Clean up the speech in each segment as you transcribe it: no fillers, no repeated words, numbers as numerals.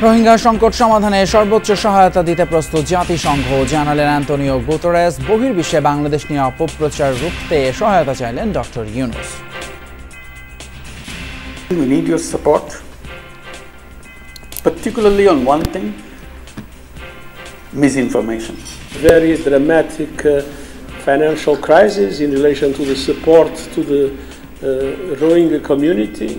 রোহিঙ্গা সংকট সমাধানে সর্বোচ্চ সহায়তা দিতে প্রস্তুত জাতিসংঘ, জানালেন অ্যান্টোনিও গুতেরেস। বহির্বিশ্বে বাংলাদেশ নিয়ে অপপ্রচার রুখতে সহায়তা চাইলেন doctor Yunus. We need your support, particularly on one thing: misinformation. Very dramatic financial crisis in relation to the support to the Rohingya community.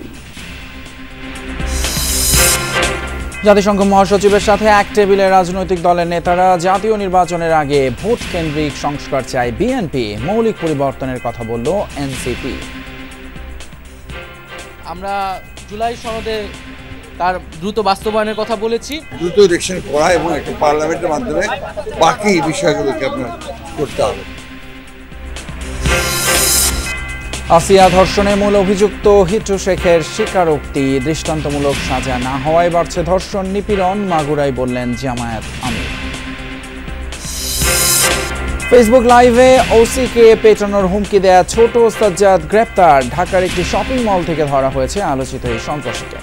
জাতিসংঘ মহাসচিবের সাথে এক টেবিলে রাজনৈতিক দলের নেতারা। জাতীয় নির্বাচনের আগে ভোট কেন্দ্রিক সংস্কার চায় বিএনপি, মৌলিক পরিবর্তনের কথা বলল এনসিপি। আমরা জুলাই সনদে তার দ্রুত বাস্তবায়নের কথা বলেছি। দ্রুত ইলেকশন করা এবং একটা পার্লামেন্টের মাধ্যমে বাকি বিষয়গুলোকে আপনার করতে হবে। আসিয়া ধর্ষণে মূল অভিযুক্ত হিটু শেখের স্বীকারোক্তি। দৃষ্টান্তমূলক সাজা না হওয়ায় বাড়ছে ধর্ষণ নিপীড়ন, মাগুরায় বললেন জামায়াত আমির। ফেসবুক লাইভে ওসিকে পেটানোর হুমকি দেয়া ছোট সাজ্জাদ গ্রেপ্তার। ঢাকার একটি শপিং মল থেকে ধরা হয়েছে আলোচিত এই সন্ত্রাসীকে।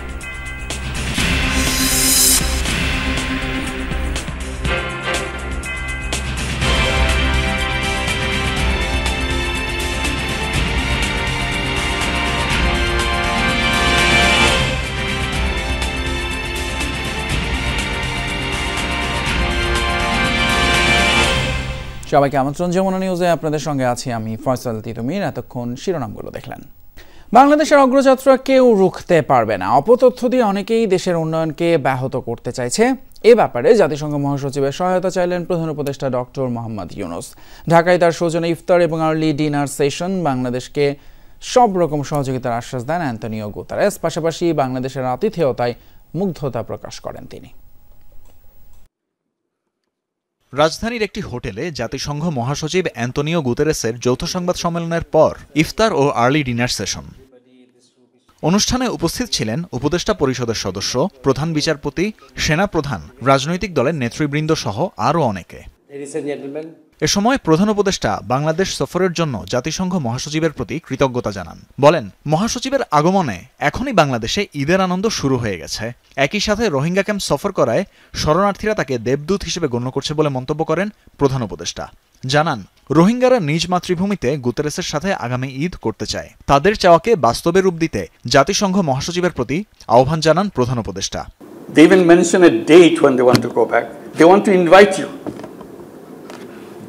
সবাইকে আমন্ত্রণ যমুনা নিউজে, আপনাদের সঙ্গে আছি আমি ফয়সাল তিতুমির। এতক্ষণ শিরোনামগুলো দেখলেন। বাংলাদেশের অগ্রযাত্রা কেউ রুখতে পারবে না, অপতথ্য দিয়ে অনেকেই দেশের উন্নয়নকে ব্যাহত করতে চাইছে। এ ব্যাপারে জাতিসংঘ মহাসচিবের সহায়তা চাইলেন প্রধান উপদেষ্টা ডক্টর মোহাম্মদ ইউনুস। ঢাকায় তার সৌজন্যে ইফতার এবং আর্লি ডিনার সেশন। বাংলাদেশকে সব রকম সহযোগিতার আশ্বাস দেন অ্যান্টোনিও গুতেরেস। পাশাপাশি বাংলাদেশের আতিথেয়তায় মুগ্ধতা প্রকাশ করেন তিনি। রাজধানীর একটি হোটেলে জাতিসংঘ মহাসচিব অ্যান্টোনিও গুতেরেসের যৌথ সংবাদ সম্মেলনের পর ইফতার ও আর্লি ডিনার সেশন। অনুষ্ঠানে উপস্থিত ছিলেন উপদেষ্টা পরিষদের সদস্য, প্রধান বিচারপতি, সেনাপ্রধান, রাজনৈতিক দলের নেতৃবৃন্দ সহ আরও অনেকে। এ সময় প্রধান উপদেষ্টা বাংলাদেশ সফরের জন্য জাতিসংঘ মহাসচিবের প্রতি কৃতজ্ঞতা জানান। বলেন, মহাসচিবের আগমনে এখনই বাংলাদেশে ঈদের আনন্দ শুরু হয়ে গেছে। একই সাথে রোহিঙ্গা ক্যাম্প সফর করায় শরণার্থীরা তাকে দেবদূত হিসেবে গণ্য করছে বলে মন্তব্য করেন প্রধান উপদেষ্টা। জানান, রোহিঙ্গারা নিজ মাতৃভূমিতে গুতেরেসের সাথে আগামী ঈদ করতে চায়। তাদের চাওয়াকে বাস্তবে রূপ দিতে জাতিসংঘ মহাসচিবের প্রতি আহ্বান জানান প্রধান উপদেষ্টা। They even mention a date when they want to go back. They want to invite you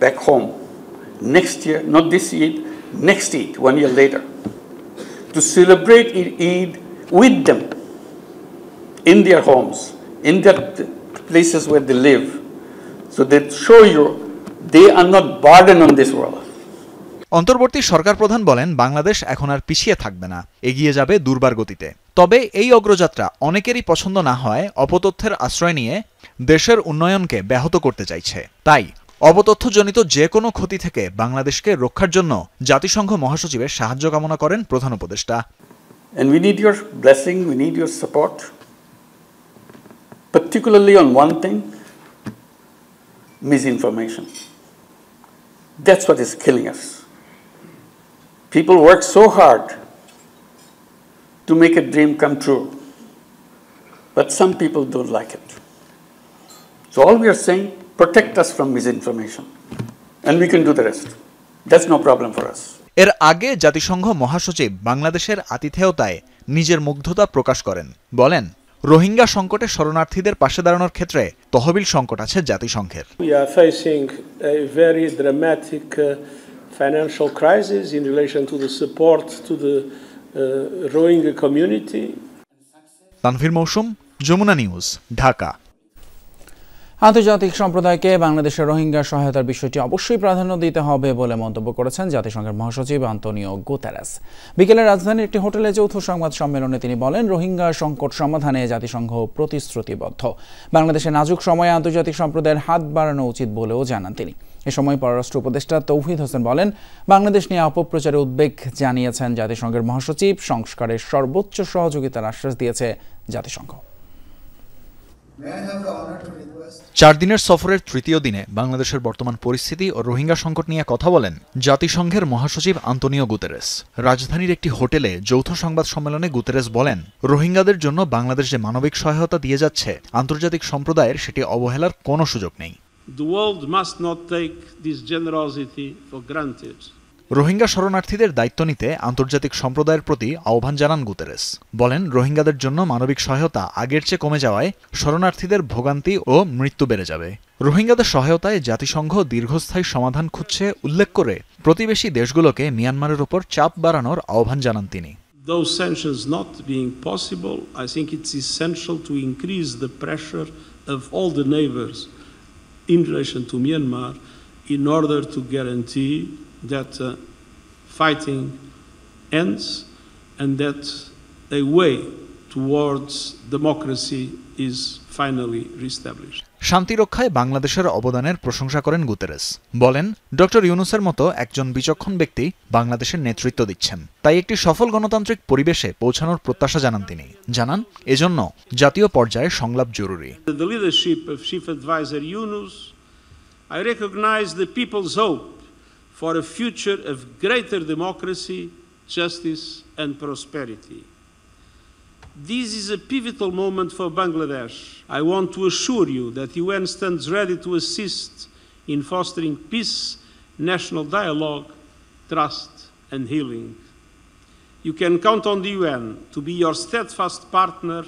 back home next year, not this Eid, next Eid, 1 year later, to celebrate Eid with them in their homes, in their places where they live, so that show you they are not burden on this world. অন্তর্বর্তী সরকার প্রধান বলেন, বাংলাদেশ এখন আর পিছিয়ে থাকবে না, এগিয়ে যাবে দুর্বার গতিতে। তবে এই অগ্রযাত্রা অনেকেরই পছন্দ না হয় অপতথ্যের আশ্রয় নিয়ে দেশের উন্নয়নকে ব্যাহত করতে চাইছে। তাই অপতথ্যজনিত যে কোনো ক্ষতি থেকে বাংলাদেশকে রক্ষার জন্য জাতিসংঘ মহাসচিবের সাহায্য কামনা করেন প্রধান উপদেষ্টা। And we need your blessing, we need your support, particularly on one thing: misinformation. That's what is killing us. People work so hard to make a dream come true, but some people don't like it. So all we are saying, protect us from misinformation, and we can do the rest. That's no problem for us. এর আগে জাতিসংঘ মহাসচিব বাংলাদেশের আতিথেয়তায় নিজের মুগ্ধতা প্রকাশ করেন। বলেন, রোহিঙ্গা সংকটে শরণার্থীদের পাশে দাঁড়ানোর ক্ষেত্রে তহবিল সংকট আছে জাতিসংঘের। We are facing a very dramatic financial crisis in relation to the support to the Rohingya community. Tanvir মৌসুম, যমুনা নিউজ, ঢাকা। আন্তর্জাতিক সম্প্রদায়কে বাংলাদেশের রোহিঙ্গা সহায়তার বিষয়টি অবশ্যই প্রাধান্য দিতে হবে বলে মন্তব্য করেছেন জাতিসংঘের মহাসচিব অ্যান্টোনিও গুতেরেস। বিকেলে রাজধানীর একটি হোটেলে যৌথ সংবাদ সম্মেলনে তিনি বলেন, রোহিঙ্গা সংকট সমাধানে জাতিসংঘ প্রতিশ্রুতিবদ্ধ। বাংলাদেশের নাজুক সময়ে আন্তর্জাতিক সম্প্রদায়ের হাত বাড়ানো উচিত বলেও জানান তিনি। এ সময় পররাষ্ট্র উপদেষ্টা তৌহিদ হোসেন বলেন, বাংলাদেশ নিয়ে অপপ্রচারে উদ্বেগ জানিয়েছেন জাতিসংঘের মহাসচিব। সংস্কারের সর্বোচ্চ সহযোগিতার আশ্বাস দিয়েছে জাতিসংঘ। 4 দিনের সফরের তৃতীয় দিনে বাংলাদেশের বর্তমান পরিস্থিতি ও রোহিঙ্গা সংকট নিয়ে কথা বলেন জাতিসংঘের মহাসচিব আন্তোনিও গুতেরেস। রাজধানীর একটি হোটেলে যৌথ সংবাদ সম্মেলনে গুতেরেস বলেন, রোহিঙ্গাদের জন্য বাংলাদেশ যে মানবিক সহায়তা দিয়ে যাচ্ছে, আন্তর্জাতিক সম্প্রদায়ের সেটি অবহেলার কোনো সুযোগ নেই। The world must not take this generosity for granted. Rohingya শরণার্থীদের দায়িত্ব নিতে আন্তর্জাতিক সম্প্রদায়ের প্রতি আহ্বান জানান গুতেরেস। বলেন, রোহিঙ্গাদের জন্য মানবিক সহায়তা আগের চেয়ে কমে যাওয়ায় শরণার্থীদের ভোগান্তি ও মৃত্যু বেড়ে যাবে। রোহিঙ্গাদের সহায়তায় জাতিসংঘ দীর্ঘস্থায়ী সমাধান খুঁজছে উল্লেখ করে প্রতিবেশী দেশগুলোকে মিয়ানমারের উপর চাপ বাড়ানোর আহ্বান জানান তিনি। Those sanctions not being possible, I think it's essential to increase the pressure of all the neighbors in relation to Myanmar in order to guarantee that fighting ends and that a way towards democracy is finally reestablished. শান্তি রক্ষায় বাংলাদেশের অবদানের প্রশংসা করেন Guterres. বলেন, doctor ইউনূসের মতো একজন বিচক্ষণ ব্যক্তি বাংলাদেশের নেতৃত্ব দিচ্ছেন, তাই একটি সফল গণতান্ত্রিক পরিবেশে পৌঁছানোর প্রত্যাশা জানান তিনি। জানান, এজন্য জাতীয় পর্যায়ে সংলাপ জরুরি। The leadership of Chief Advisor Yunus, I recognize the people's hope for a future of greater democracy, justice and prosperity. This is a pivotal moment for Bangladesh. I want to assure you that the UN stands ready to assist in fostering peace, national dialogue, trust and healing. You can count on the UN to be your steadfast partner,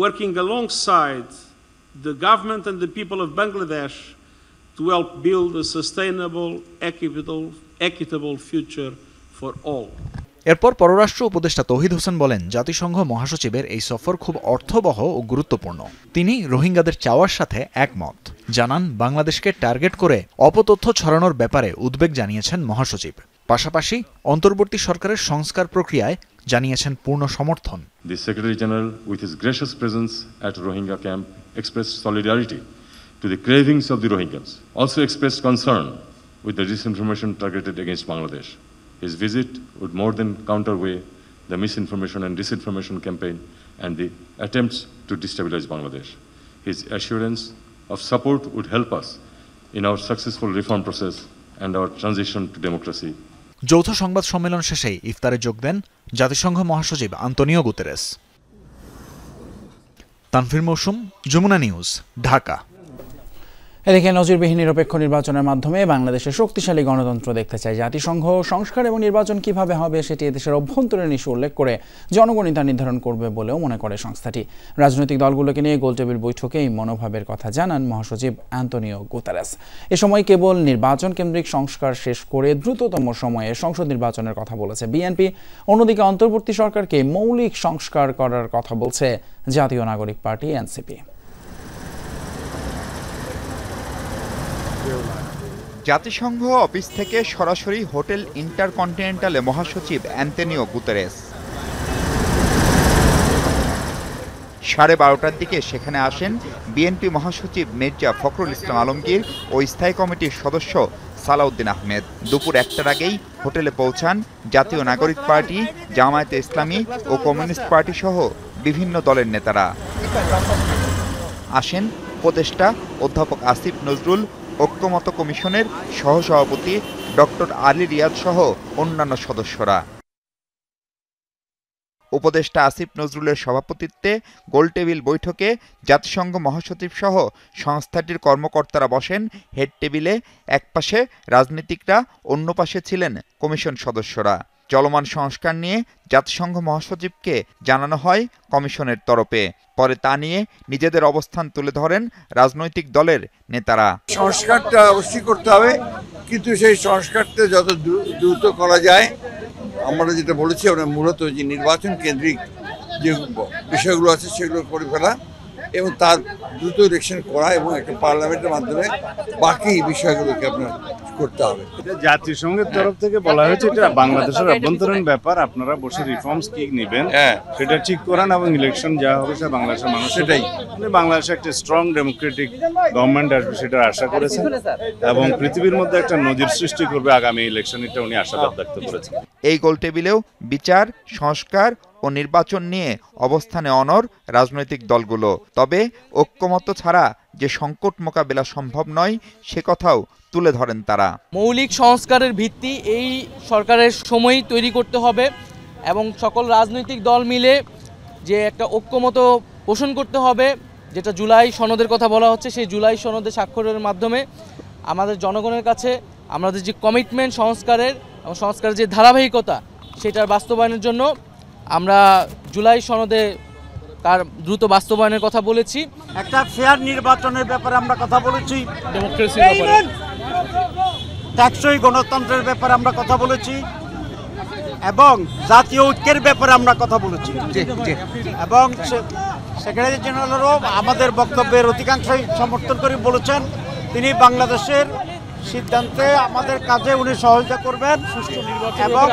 working alongside the government and the people of Bangladesh to help build a sustainable, equitable future for all. এরপর পররাষ্ট্র উপদেষ্টা তৌহিদ হোসেন বলেন, জাতিসংঘ মহাসচিবের এই সফর খুব অর্থবহ ও গুরুত্বপূর্ণ। তিনি রোহিঙ্গাদের চাওয়ার সাথে একমত। জানান, বাংলাদেশকে টার্গেট করে অপতথ্য ছড়ানোর ব্যাপারে উদ্বেগ জানিয়েছেন মহাসচিব। পাশাপাশি অন্তর্বর্তী সরকারের সংস্কার প্রক্রিয়ায় জানিয়েছেন পূর্ণ সমর্থন। The Secretary General, with his gracious presence at Rohingya camp, expressed solidarity to the cravings of the Rohingyas, also expressed concern with the disinformation targeted against Bangladesh. His visit would more than counterweigh the misinformation and disinformation campaign and the attempts to destabilize Bangladesh. His assurance of support would help us in our successful reform process and our transition to democracy. যৌথ সংবাদ সম্মেলন শেষে ইফতারে যোগ দেন জাতিসংঘ মহাসচিব Antonio Guterres. Tanvir মৌসুম, Jamuna news, Dhaka. এদিকে নজিরবিহীন নিরপেক্ষ নির্বাচনের মাধ্যমে বাংলাদেশের শক্তিশালী গণতন্ত্র দেখতে চায় জাতিসংঘ। সংস্কার এবং নির্বাচন কিভাবে হবে সেটি দেশের অভ্যন্তরীণ ইস্যু উল্লেখ করে জনগণই তা নির্ধারণ করবে বলেও মনে করে সংস্থাটি। রাজনৈতিক দলগুলোকে নিয়ে গোলটেবিল বৈঠকে এই মনোভাবের কথা জানান মহাসচিব আন্তোনিও গুতেরেস। এ সময় কেবল নির্বাচন কেন্দ্রিক সংস্কার শেষ করে দ্রুততম সময়ে সংসদ নির্বাচনের কথা বলেছে বিএনপি। অন্যদিকে অন্তর্বর্তী সরকারকে মৌলিক সংস্কার করার কথা বলছে জাতীয় নাগরিক পার্টি এনসিপি। জাতিসংঘ অফিস থেকে সরাসরি হোটেল ইন্টারকন্টিনেন্টালে মহাসচিব অ্যান্তোনিও গুতেরেস 12:30টার দিকে সেখানে আসেন বিএনপি মহাসচিব মির্জা ফখরুল ইসলাম আলমগীর ও স্থায়ী কমিটির সদস্য সালাউদ্দিন আহমেদ। দুপুর 1টার আগেই হোটেলে পৌঁছান জাতীয় নাগরিক পার্টি, জামায়াতে ইসলামী ও কমিউনিস্ট পার্টি সহ বিভিন্ন দলের নেতারা। আসেন উপদেষ্টা অধ্যাপক আসিফ নজরুল, ঐক্যমত কমিশনের সহসভাপতি ডক্টর আলী রিয়াদ সহ অন্যান্য সদস্যরা। উপদেষ্টা আসিফ নজরুলের সভাপতিত্বে গোলটেবিল বৈঠকে জাতিসংঘ মহাসচিব সহ সংস্থাটির কর্মকর্তারা বসেন হেড টেবিলে। একপাশে রাজনীতিকরা, অন্য পাশে ছিলেন কমিশন সদস্যরা। চলমান সংস্কার নিয়ে জাতিসংঘ মহাসচিবকে জানানো হয় কমিশনের তরফে। পরে তা নিয়ে নিজেদের অবস্থান তুলে ধরেন রাজনৈতিক দলের নেতারা। সংস্কারটা অবশ্যই করতে হবে, কিন্তু সেই সংস্কারটা যত দ্রুত করা যায়, আমরা যেটা বলেছি, আমরা মূলত যে নির্বাচন কেন্দ্রিক যে বিষয়গুলো আছে সেগুলো করে ফেলা এবং তার দ্রুত ইলেকশন করা এবং একটা পার্লামেন্টের মাধ্যমে বাকি বিষয়গুলোকে আপনার করতে হবে। জাতিসংঘের তরফ থেকে বলা হয়েছে এটা বাংলাদেশের অভ্যন্তরীণ ব্যাপার, আপনারা বসে রিফর্মস কি নেবেন সেটা ঠিক করান এবং ইলেকশন যা হবে সেটা বাংলাদেশের মানুষ, সেটাই বাংলাদেশে একটা স্ট্রং ডেমোক্রেটিক গভর্নমেন্ট আসবে সেটা আশা করেছেন এবং পৃথিবীর মধ্যে একটা নজির সৃষ্টি করবে আগামী ইলেকশন, এটা উনি আশাবাদ ব্যক্ত করেছেন। এই গোলটেবিলেও বিচার, সংস্কার ও নির্বাচন নিয়ে অবস্থানে অনড় রাজনৈতিক দলগুলো। তবে ঐক্যমত্য ছাড়া যে সংকট মোকাবেলা সম্ভব নয় সে কথাও তুলে ধরেন তারা। মৌলিক সংস্কারের ভিত্তি এই সরকারের সময়ই তৈরি করতে হবে এবং সকল রাজনৈতিক দল মিলে যে একটা ঐক্যমত পোষণ করতে হবে, যেটা জুলাই সনদের কথা বলা হচ্ছে, সেই জুলাই সনদে স্বাক্ষরের মাধ্যমে আমাদের জনগণের কাছে আমাদের যে কমিটমেন্ট সংস্কারের এবং সংস্কারের যে ধারাবাহিকতা সেটার বাস্তবায়নের জন্য আমরা জুলাই সনদে তার দ্রুত বাস্তবায়নের কথা বলেছি। একটা ফেয়ার নির্বাচনের ব্যাপারে আমরা কথা বলেছি, ডেমোক্রেসির ব্যাপারে, টেকসই গণতন্ত্রের ব্যাপারে আমরা কথা বলেছি এবং জাতীয় ঐক্যের ব্যাপারে আমরা কথা বলেছি এবং সেক্রেটারি জেনারেলও আমাদের বক্তব্যের অধিকাংশই সমর্থন করে বলেছেন তিনি বাংলাদেশের সিদ্ধান্তে আমাদের কাজে উনি সহযোগিতা করবেন এবং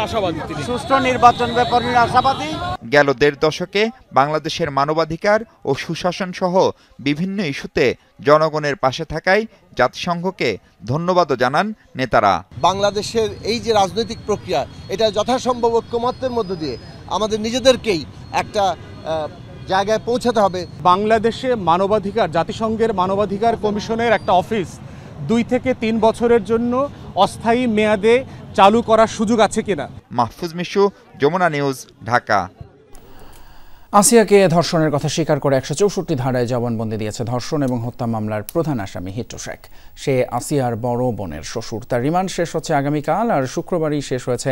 সুষ্ঠু নির্বাচন ব্যাপারে আশাবাদী। গেল ১.৫ দশকে বাংলাদেশের মানবাধিকার ও সুশাসন সহ বিভিন্ন ইস্যুতে জনগণের পাশে থাকায় জাতিসংঘকে ধন্যবাদও জানান নেতারা। বাংলাদেশের এই যে রাজনৈতিক প্রক্রিয়া, এটা যথাসম্ভব ঐক্যমত্যের মধ্য দিয়ে আমাদের নিজেদেরকেই একটা জায়গায় পৌঁছাতে হবে। বাংলাদেশে মানবাধিকার, জাতিসংঘের মানবাধিকার কমিশনের একটা অফিস 2 থেকে 3 বছরের জন্য অস্থায়ী মেয়াদে চালু করার সুযোগ আছে কিনা। মাহফুজ মিশু, যমুনা নিউজ, ঢাকা। আসিয়াকে ধর্ষণের কথা স্বীকার করে 164 ধারায় জবানবন্দি দিয়েছে ধর্ষণ এবং হত্যা মামলার প্রধান আসামি হিট্টু শেখ। সে আসিয়ার বড় বোনের শ্বশুর। তার রিমান্ড শেষ হচ্ছে আগামীকাল, আর শুক্রবারই শেষ হয়েছে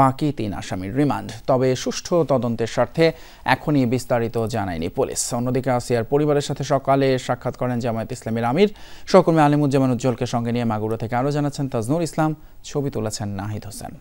বাকি 3 আসামির রিমান্ড। তবে সুষ্ঠু তদন্তের স্বার্থে এখনই বিস্তারিত জানায়নি পুলিশ। অন্যদিকে আসিয়ার পরিবারের সাথে সকালে সাক্ষাৎ করেন জামায়াত ইসলামীর আমির সহকর্মী আলিমুজ্জামান উজ্জ্বলকে সঙ্গে নিয়ে মাগুরা থেকে আরও জানাচ্ছেন তাজনুর ইসলাম, ছবি তুলেছেন নাহিদ হোসেন।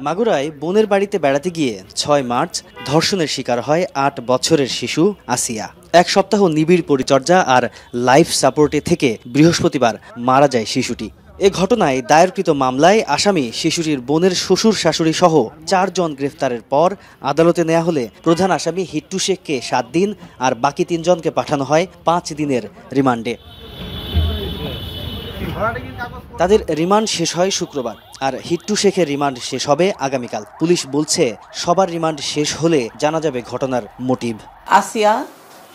মাগুরায় বোনের বাড়িতে বেড়াতে গিয়ে 6 মার্চ ধর্ষণের শিকার হয় 8 বছরের শিশু আসিয়া। 1 সপ্তাহ নিবিড় পরিচর্যা আর লাইফ সাপোর্টে থেকে বৃহস্পতিবার মারা যায় শিশুটি। এ ঘটনায় দায়েরকৃত মামলায় আসামি শিশুটির বোনের শ্বশুর শাশুড়ি সহ 4 জন গ্রেফতারের পর আদালতে নেওয়া হলে প্রধান আসামি হিট্টু শেখকে 7 দিন আর বাকি 3 জনকে পাঠানো হয় 5 দিনের রিমান্ডে। তাদের রিমান্ড শেষ হয় শুক্রবার, আর হিট্টু শেখের রিমান্ড শেষ হবে আগামীকাল। পুলিশ বলছে সবার রিমান্ড শেষ হলে জানা যাবে ঘটনার মোটিভ। আসিয়া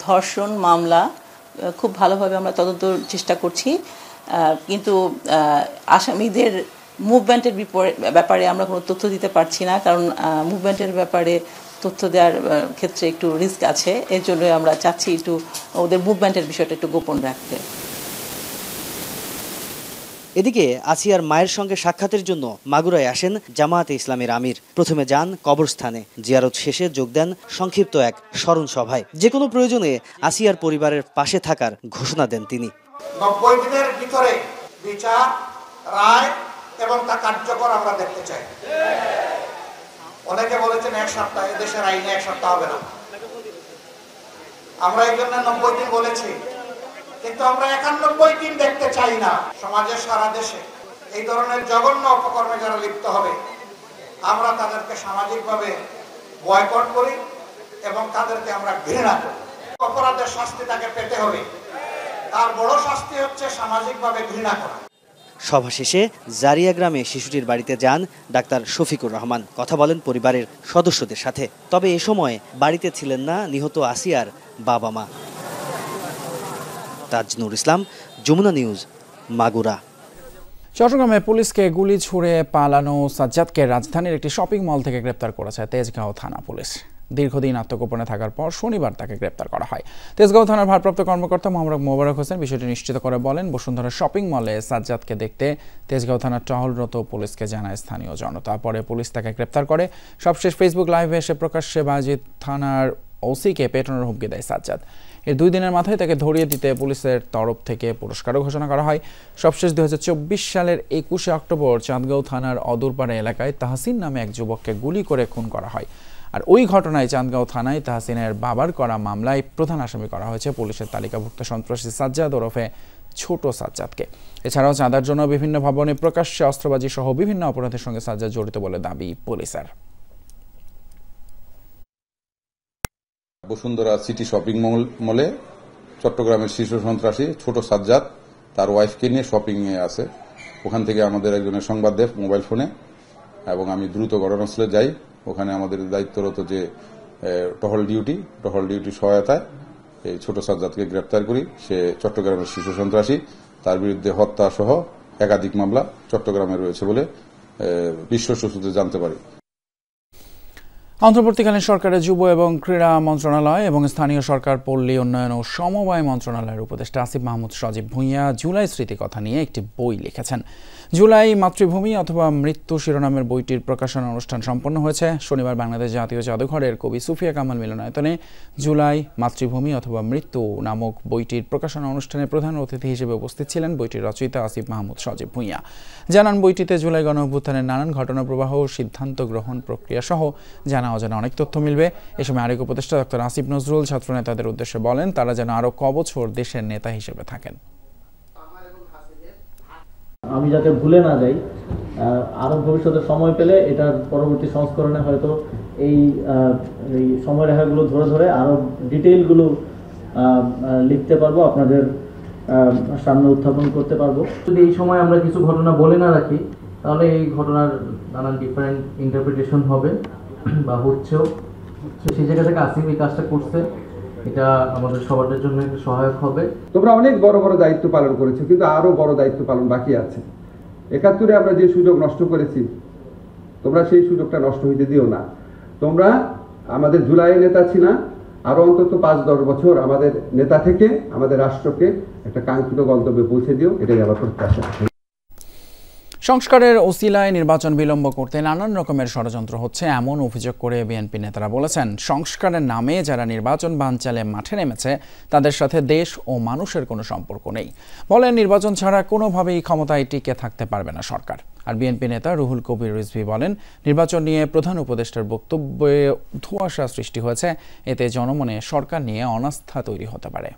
ধর্ষণ মামলা খুব ভালোভাবে আমরা তদন্তের চেষ্টা করছি, কিন্তু আসামিদের মুভমেন্টের ব্যাপারে আমরা কোনো তথ্য দিতে পারছি না, কারণ মুভমেন্টের ব্যাপারে তথ্য দেওয়ার ক্ষেত্রে একটু রিস্ক আছে। এর জন্য আমরা চাচ্ছি একটু ওদের মুভমেন্টের বিষয়টা একটু গোপন রাখতে। এদিকে আসিয়ার মায়ের সঙ্গে সাক্ষাতের জন্য মাগুরায় আসেন জামায়াতে ইসলামীর আমির। প্রথমে যান কবরস্থানে, জিয়ারত শেষে যোগ দেন সংক্ষিপ্ত এক স্মরণ সভায়। যে কোনো প্রয়োজনে আসিয়ার পরিবারের পাশে থাকার ঘোষণা দেন তিনি। 90 দিনের ভিতরে বিচার, রায় এবং তা কার্যকর আমরা দেখতে চাই। অনেকে বলেছেন 1 সপ্তাহ, দেশের আইনে 1 সপ্তাহ হবে না। আমরা এই জন্য 90 দিন বলেছি, কিন্তু আমরা 91 দিন দেখতে চাই না। সমাজের সারা দেশে এই ধরনের জঘন্য অপকর্মে যারা লিপ্ত হবে, আমরা তাদেরকে সামাজিকভাবে বয়কট করি এবং তাদেরকে আমরা ঘৃণা করি। অপরাধের শাস্তি তাকে পেতে হবে, তার বড় শাস্তি হচ্ছে সামাজিকভাবে ঘৃণা করা। সভা শেষে জারিয়া গ্রামে শিশুটির বাড়িতে যান ডাক্তার শফিকুর রহমান, কথা বলেন পরিবারের সদস্যদের সাথে। তবে এ সময় বাড়িতে ছিলেন না নিহত আসিয়ার বাবা মা। তাজনুর ইসলাম, যমুনা নিউজ, মাগুরা। চট্টগ্রামে পুলিশকে গুলি ছুড়ে পালানো সাজ্জাদকে রাজধানীর একটি শপিং মল থেকে গ্রেপ্তার করেছে তেজগাঁও থানা পুলিশ। দীর্ঘদিন আত্মগোপনে থাকার পর শনিবার তাকে গ্রেপ্তার করা হয়। তেজগাঁও থানার ভারপ্রাপ্ত কর্মকর্তা মোবারক হোসেন বিষয়টি নিশ্চিত করে বলেন, বসুন্ধরা শপিং মলে সাজ্জাদকে দেখতে তেজগাঁও থানার টহলরত পুলিশকে জানায় স্থানীয় জনতা। পরে পুলিশ তাকে গ্রেপ্তার করে। সবশেষ ফেসবুক লাইভে এসে প্রকাশ্যে বাজিত থানার ওসিকে পেটানোর হুমকি দেয় সাজ্জাদ। এর 2 দিনের মাথায় তাকে ধরিয়ে দিতে পুলিশের তরফ থেকে পুরস্কারও ঘোষণা করা হয়। সবশেষ 2024 সালের 21 অক্টোবর চাঁদগাঁও থানার অদূরপাড়া এলাকায় তাহসিন নামে এক যুবককে গুলি করে খুন করা হয়। আর ওই ঘটনায় চাঁদগাঁও থানায় তাহসিনের বাবার করা মামলায় প্রধান আসামি করা হয়েছে পুলিশের তালিকাভুক্ত সন্ত্রাসী সাজ্জাদ ওরফে ছোট সাজ্জাদকে। এছাড়াও চাঁদার জন্য বিভিন্ন ভবনে প্রকাশ্যে অস্ত্রবাজি সহ বিভিন্ন অপরাধের সঙ্গে সাজ্জাদ জড়িত বলে দাবি পুলিশের। বসুন্ধরা সিটি শপিং মলে চট্টগ্রামের শীর্ষ সন্ত্রাসী ছোট সাজ্জাদ তার ওয়াইফকে নিয়ে শপিং এ আছে। ওখান থেকে আমাদের একজনের সংবাদ দেয় মোবাইল ফোনে এবং আমি দ্রুত ঘটনাস্থলে যাই। ওখানে আমাদের দায়িত্বরত যে টহল ডিউটি সহায়তায় এই ছোট সাজ্জাদকে গ্রেপ্তার করি। সে চট্টগ্রামের শিশু সন্ত্রাসী, তার বিরুদ্ধে হত্যা সহ একাধিক মামলা চট্টগ্রামে রয়েছে বলে বিশ্বস্ত সূত্রে জানতে পারি। অন্তর্বর্তীকালীন সরকারের যুব এবং ক্রীড়া মন্ত্রণালয় এবং স্থানীয় সরকার পল্লী উন্নয়ন ও সমবায় মন্ত্রণালয়ের উপদেষ্টা আসিফ মাহমুদ সজীব ভূঁইয়া জুলাই স্মৃতিকথা নিয়ে একটি বই লিখেছেন। জুলাই মাতৃভূমি অথবা মৃত্যু শিরোনামের বইটির প্রকাশনা অনুষ্ঠান সম্পন্ন হয়েছে শনিবার বাংলাদেশ জাতীয় জাদুঘরের কবি সুফিয়া কামাল মিলনায়তনে। জুলাই মাতৃভূমি অথবা মৃত্যু নামক বইটির প্রকাশনা অনুষ্ঠানে প্রধান অতিথি হিসেবে উপস্থিত ছিলেন বইটির রচয়িতা আসিফ মাহমুদ সজীব ভূঁইয়া। জানান, বইটিতে জুলাই গণঅভ্যুত্থানের নানান ঘটনা প্রবাহ, সিদ্ধান্ত গ্রহণ প্রক্রিয়া সহ জানা অজানা অনেক তথ্য মিলবে। এ সময় আরেক উপদেষ্টা ডক্টর আসিফ নজরুল ছাত্রনেতাদের উদ্দেশ্যে বলেন, তারা যেন আরো কবছর দেশের নেতা হিসেবে থাকেন। আমি যাতে ভুলে না যাই, আরো ভবিষ্যতে সময় পেলে এটার পরবর্তী সংস্করণে হয়তো এই সময়রেখাগুলো ধরে ধরে আরো ডিটেইলগুলো লিখতে পারবো, আপনাদের সামনে উত্থাপন করতে পারবো। যদি এই সময় আমরা কিছু ঘটনা বলে না রাখি তাহলে এই ঘটনার নানান ডিফারেন্ট ইন্টারপ্রিটেশন হবে বা হচ্ছেও। সেই জায়গা থেকে আসিফ এই কাজটা করছে, এটা আমাদের সবার জন্য একটা সহায়ক হবে। তোমরা অনেক বড় বড় দায়িত্ব পালন করেছো, কিন্তু আরো বড় দায়িত্ব পালন বাকি আছে। ৭১ আমরা যে সুযোগ নষ্ট করেছি, তোমরা সেই সুযোগটা নষ্ট হইতে দিও না। তোমরা আমাদের জুলাই নেতা ছিলা, আরো অন্তত ৫-১০ বছর আমাদের নেতা থেকে আমাদের রাষ্ট্রকে একটা কাঙ্ক্ষিত গন্তব্যে পৌঁছে দিও, এটাই আমার প্রত্যাশা। সংস্কারের ওসিলায় নির্বাচন বিলম্ব করতে নানান রকমের ষড়যন্ত্র হচ্ছে এমন অভিযোগ করে বিএনপি নেতারা বলেছেন, সংস্কারের নামে যারা নির্বাচন বানচালে মাঠে নেমেছে তাদের সাথে দেশ ও মানুষের কোনো সম্পর্ক নেই। বলেন, নির্বাচন ছাড়া কোনোভাবেই ক্ষমতায় টিকে থাকতে পারবে না সরকার। আর বিএনপি নেতা রুহুল কবির রিজভী বলেন, নির্বাচন নিয়ে প্রধান উপদেষ্টার বক্তব্যে ধোঁয়াশা সৃষ্টি হয়েছে, এতে জনমনে সরকার নিয়ে অনাস্থা তৈরি হতে পারে।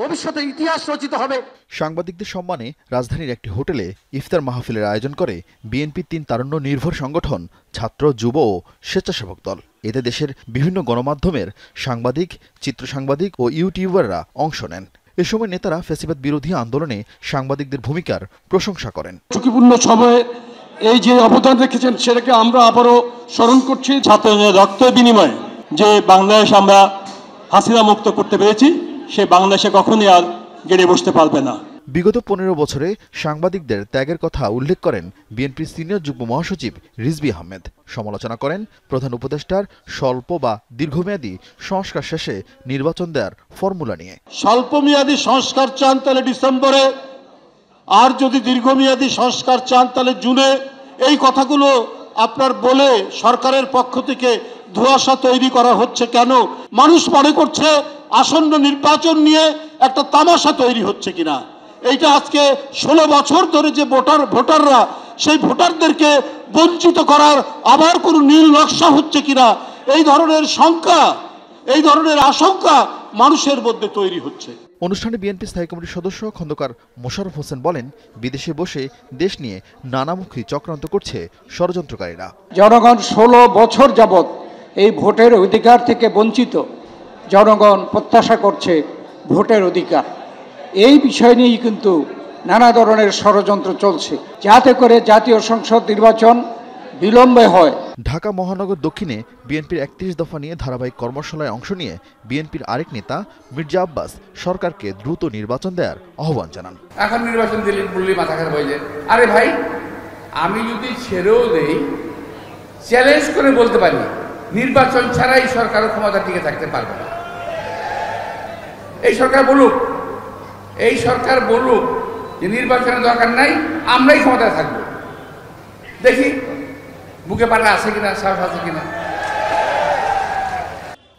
ভবিষ্যতে ইতিহাস রচিত হবে। সাংবাদিকদের সম্মানে রাজধানীর একটি হোটেলে ইফতার মাহফিলের আয়োজন করে বিএনপির ৩ তারুণ্য নির্ভর সংগঠন, ছাত্র, যুব ও স্বেচ্ছাসেবক দল। এতে দেশের বিভিন্ন গণমাধ্যমের সাংবাদিক, চিত্র সাংবাদিক ও ইউটিউবাররা অংশ নেন। এ সময় নেতারা ফ্যাসিবাদ বিরোধী আন্দোলনে সাংবাদিকদের ভূমিকার প্রশংসা করেন। ঝুঁকিপূর্ণ সময়ে এই যে অবদান রেখেছেন সেটাকে আমরা আবারও স্মরণ করছি। ছাত্রদের রক্তের বিনিময়ে যে বাংলাদেশ আমরা হাসিনা মুক্ত করতে পেরেছি, সে বাংলাদেশে কখনই আর গেড়ে বসতে পারবে না। বিগত ১৫ বছরে সাংবাদিকদের ত্যাগের কথা উল্লেখ করেন বিএনপির সিনিয়র যুগ্ম মহাসচিব রিজভী আহমেদ। সমালোচনা করেন প্রধান উপদেষ্টার স্বল্প বা দীর্ঘমেয়াদী সংস্কার শেষে নির্বাচন দেওয়ার ফর্মুলা নিয়ে। স্বল্পমেয়াদী সংস্কার চান তাহলে ডিসেম্বরে, আর যদি দীর্ঘমেয়াদী সংস্কার চান তাহলে জুনে। এই কথাগুলো আপনার বলে সরকারের পক্ষ থেকে ধোঁয়াশা তৈরি করা হচ্ছে কেন? মানুষ মনে করছে আসন্ন নির্বাচন নিয়ে একটা তামাশা তৈরি হচ্ছে কিনা। এইটা আজকে 16 বছর ধরে যে ভোটাররা, সেই ভোটারদেরকে বঞ্চিত করার আবার কোনো নীল নকশা হচ্ছে কিনা, এই ধরনের শঙ্কা, এই ধরনের আশঙ্কা মানুষের মধ্যে তৈরি হচ্ছে। অনুষ্ঠানে বিএনপি স্থায়ী কমিটির সদস্য খন্দকার মোশাররফ হোসেন বলেন, বিদেশে বসে দেশ নিয়ে নানামুখী চক্রান্ত করছে ষড়যন্ত্রকারীরা। জনগণ 16 বছর যাবৎ এই ভোটের অধিকার থেকে বঞ্চিত। জনগণ প্রত্যাশা করছে ভোটের অধিকার। এই বিষয় নিয়েই কিন্তু নানা ধরনের ষড়যন্ত্র চলছে, যাতে করে জাতীয় সংসদ নির্বাচন বিলম্বে হয়। ঢাকা মহানগর দক্ষিণে বিএনপির 31 দফা নিয়ে ধারাবাহিক কর্মশালায় অংশ নিয়ে বিএনপির আরেক নেতা মির্জা আব্বাস সরকারকে দ্রুত নির্বাচন দেওয়ার আহ্বান জানান। এখন নির্বাচন দিলে বললেই মাথা খারাপ হয়ে যায়। আরে ভাই, আমি যদি ছেড়েও দেই, চ্যালেঞ্জ করে বলতে পারি নির্বাচন ছাড়াই সরকারের ক্ষমতা টিকে থাকতে পারবে না। এই সরকার বলুক যে নির্বাচনের দরকার নাই, আমরাই ক্ষমতায় থাকবো। দেখি বুকে পাটা আছে কিনা, সাহস আছে কিনা।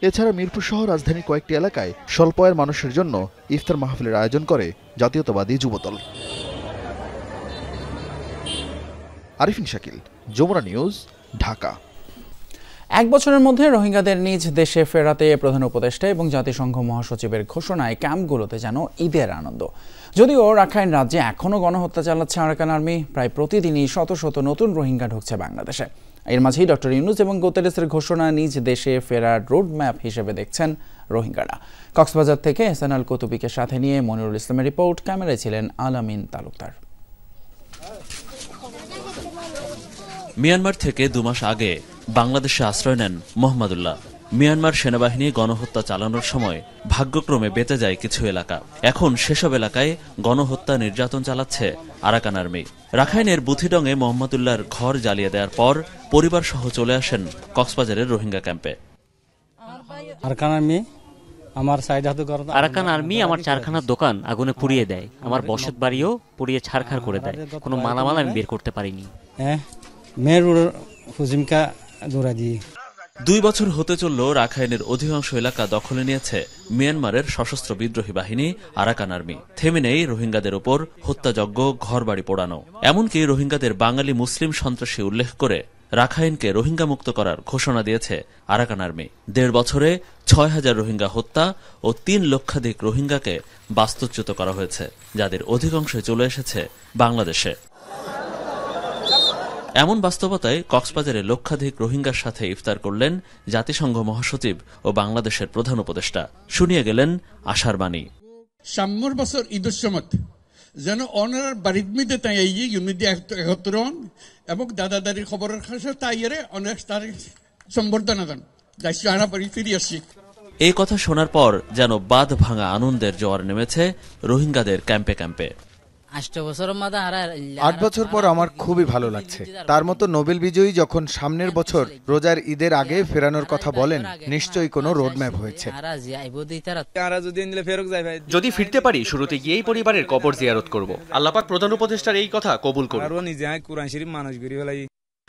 এছাড়া মিরপুর সহ রাজধানীর কয়েকটি এলাকায় স্বল্প আয়ের মানুষের জন্য ইফতার মাহফিলের আয়োজন করে জাতীয়তাবাদী যুবদল। আরিফিন শাকিল, যমুনা নিউজ, ঢাকা। 1 বছরের মধ্যে রোহিঙ্গাদের নিজ দেশে ফেরাতে প্রধান উপদেষ্টা এবং জাতিসংঘ মহাসচিবের ঘোষণায় ক্যাম্পগুলোতে যেন ঈদের আনন্দ। যদিও রাখাইন রাজ্যে এখনও গণহত্যা চালাচ্ছে আরাকান আর্মি, প্রায় প্রতিদিনই শত শত নতুন রোহিঙ্গা ঢুকছে বাংলাদেশে। এর মাঝেই ডক্টর ইউনূস এবং গুতেরেসের ঘোষণা নিজ দেশে ফেরার রোডম্যাপ হিসেবে দেখছেন রোহিঙ্গারা। কক্সবাজার থেকে এহসান আল কুতুবিকে সাথে নিয়ে মনিরুল ইসলামের রিপোর্ট, ক্যামেরায় ছিলেন আলামিন তালুকদার। মিয়ানমার থেকে 2 মাস আগে বাংলাদেশে আশ্রয় নেন মোহাম্মদুল্লাহ। মিয়ানমার সেনাবাহিনী গণহত্যা চালানোর সময় ভাগ্যক্রমে বেঁচে যায় কিছু এলাকা। এখন সেসব এলাকায় গণহত্যা নির্যাতন চালাচ্ছে আরাকান আর্মি। রাখাইনের বুথিডংয়ে মোহাম্মদুল্লাহর ঘর জ্বালিয়ে দেওয়ার পর পরিবার সহ চলে আসেন কক্সবাজারের রোহিঙ্গা ক্যাম্পে। আরাকান আর্মি আমার 4খানার দোকান আগুনে পুড়িয়ে দেয়, আমার বসত বাড়িও পুড়িয়ে ছারখার করে দেয়। কোনো মালামাল আমি বের করতে পারিনি। 2 বছর হতে চলল রাখাইনের অধিকাংশ এলাকা দখলে নিয়েছে মিয়ানমারের সশস্ত্র বিদ্রোহী বাহিনী আরাকান আর্মি। থেমে নেই রোহিঙ্গাদের ওপর হত্যাযজ্ঞ, ঘরবাড়ি পোড়ানো। এমনকি রোহিঙ্গাদের বাঙালি মুসলিম সন্ত্রাসী উল্লেখ করে রাখাইনকে রোহিঙ্গা মুক্ত করার ঘোষণা দিয়েছে আরাকান আর্মি। 1.5 বছরে 6000 রোহিঙ্গা হত্যা ও 3 লক্ষাধিক রোহিঙ্গাকে বাস্তুচ্যুত করা হয়েছে, যাদের অধিকাংশই চলে এসেছে বাংলাদেশে। এমন বাস্তবতায় কক্সবাজারে লক্ষাধিক রোহিঙ্গার সাথে ইফতার করলেন জাতিসংঘ মহাসচিব ও বাংলাদেশের প্রধান উপদেষ্টা। শুনিয়ে গেলেন আশার বাণী। সাম্যর বছর ঈদের সময় যেন অনার বাড়ির মধ্যে তাই ইউনিটি একত্র হন এবং দাদাদারির খবরের কাছে তাইয়ারে অনেক তার সম্বর্ধনা দেন। যাই বাড়ি ফিরে আসছি। এই কথা শোনার পর যেন বাঁধ ভাঙা আনন্দের জোয়ার নেমেছে রোহিঙ্গাদের ক্যাম্পে ক্যাম্পে। 8 বছর পর আমার খুবই ভালো লাগছে। তার মতো নোবেল বিজয়ী যখন সামনের বছর রোজার ঈদের আগে ফেরানোর কথা বলেন, নিশ্চয়ই কোনো রোডম্যাপ হয়েছে। যদি ফিরতে পারি শুরুতে গিয়েই পরিবারের কবর জিয়ারত করব। আল্লাহ পাক প্রধান উপদেষ্টার এই কথা কবুল করুন।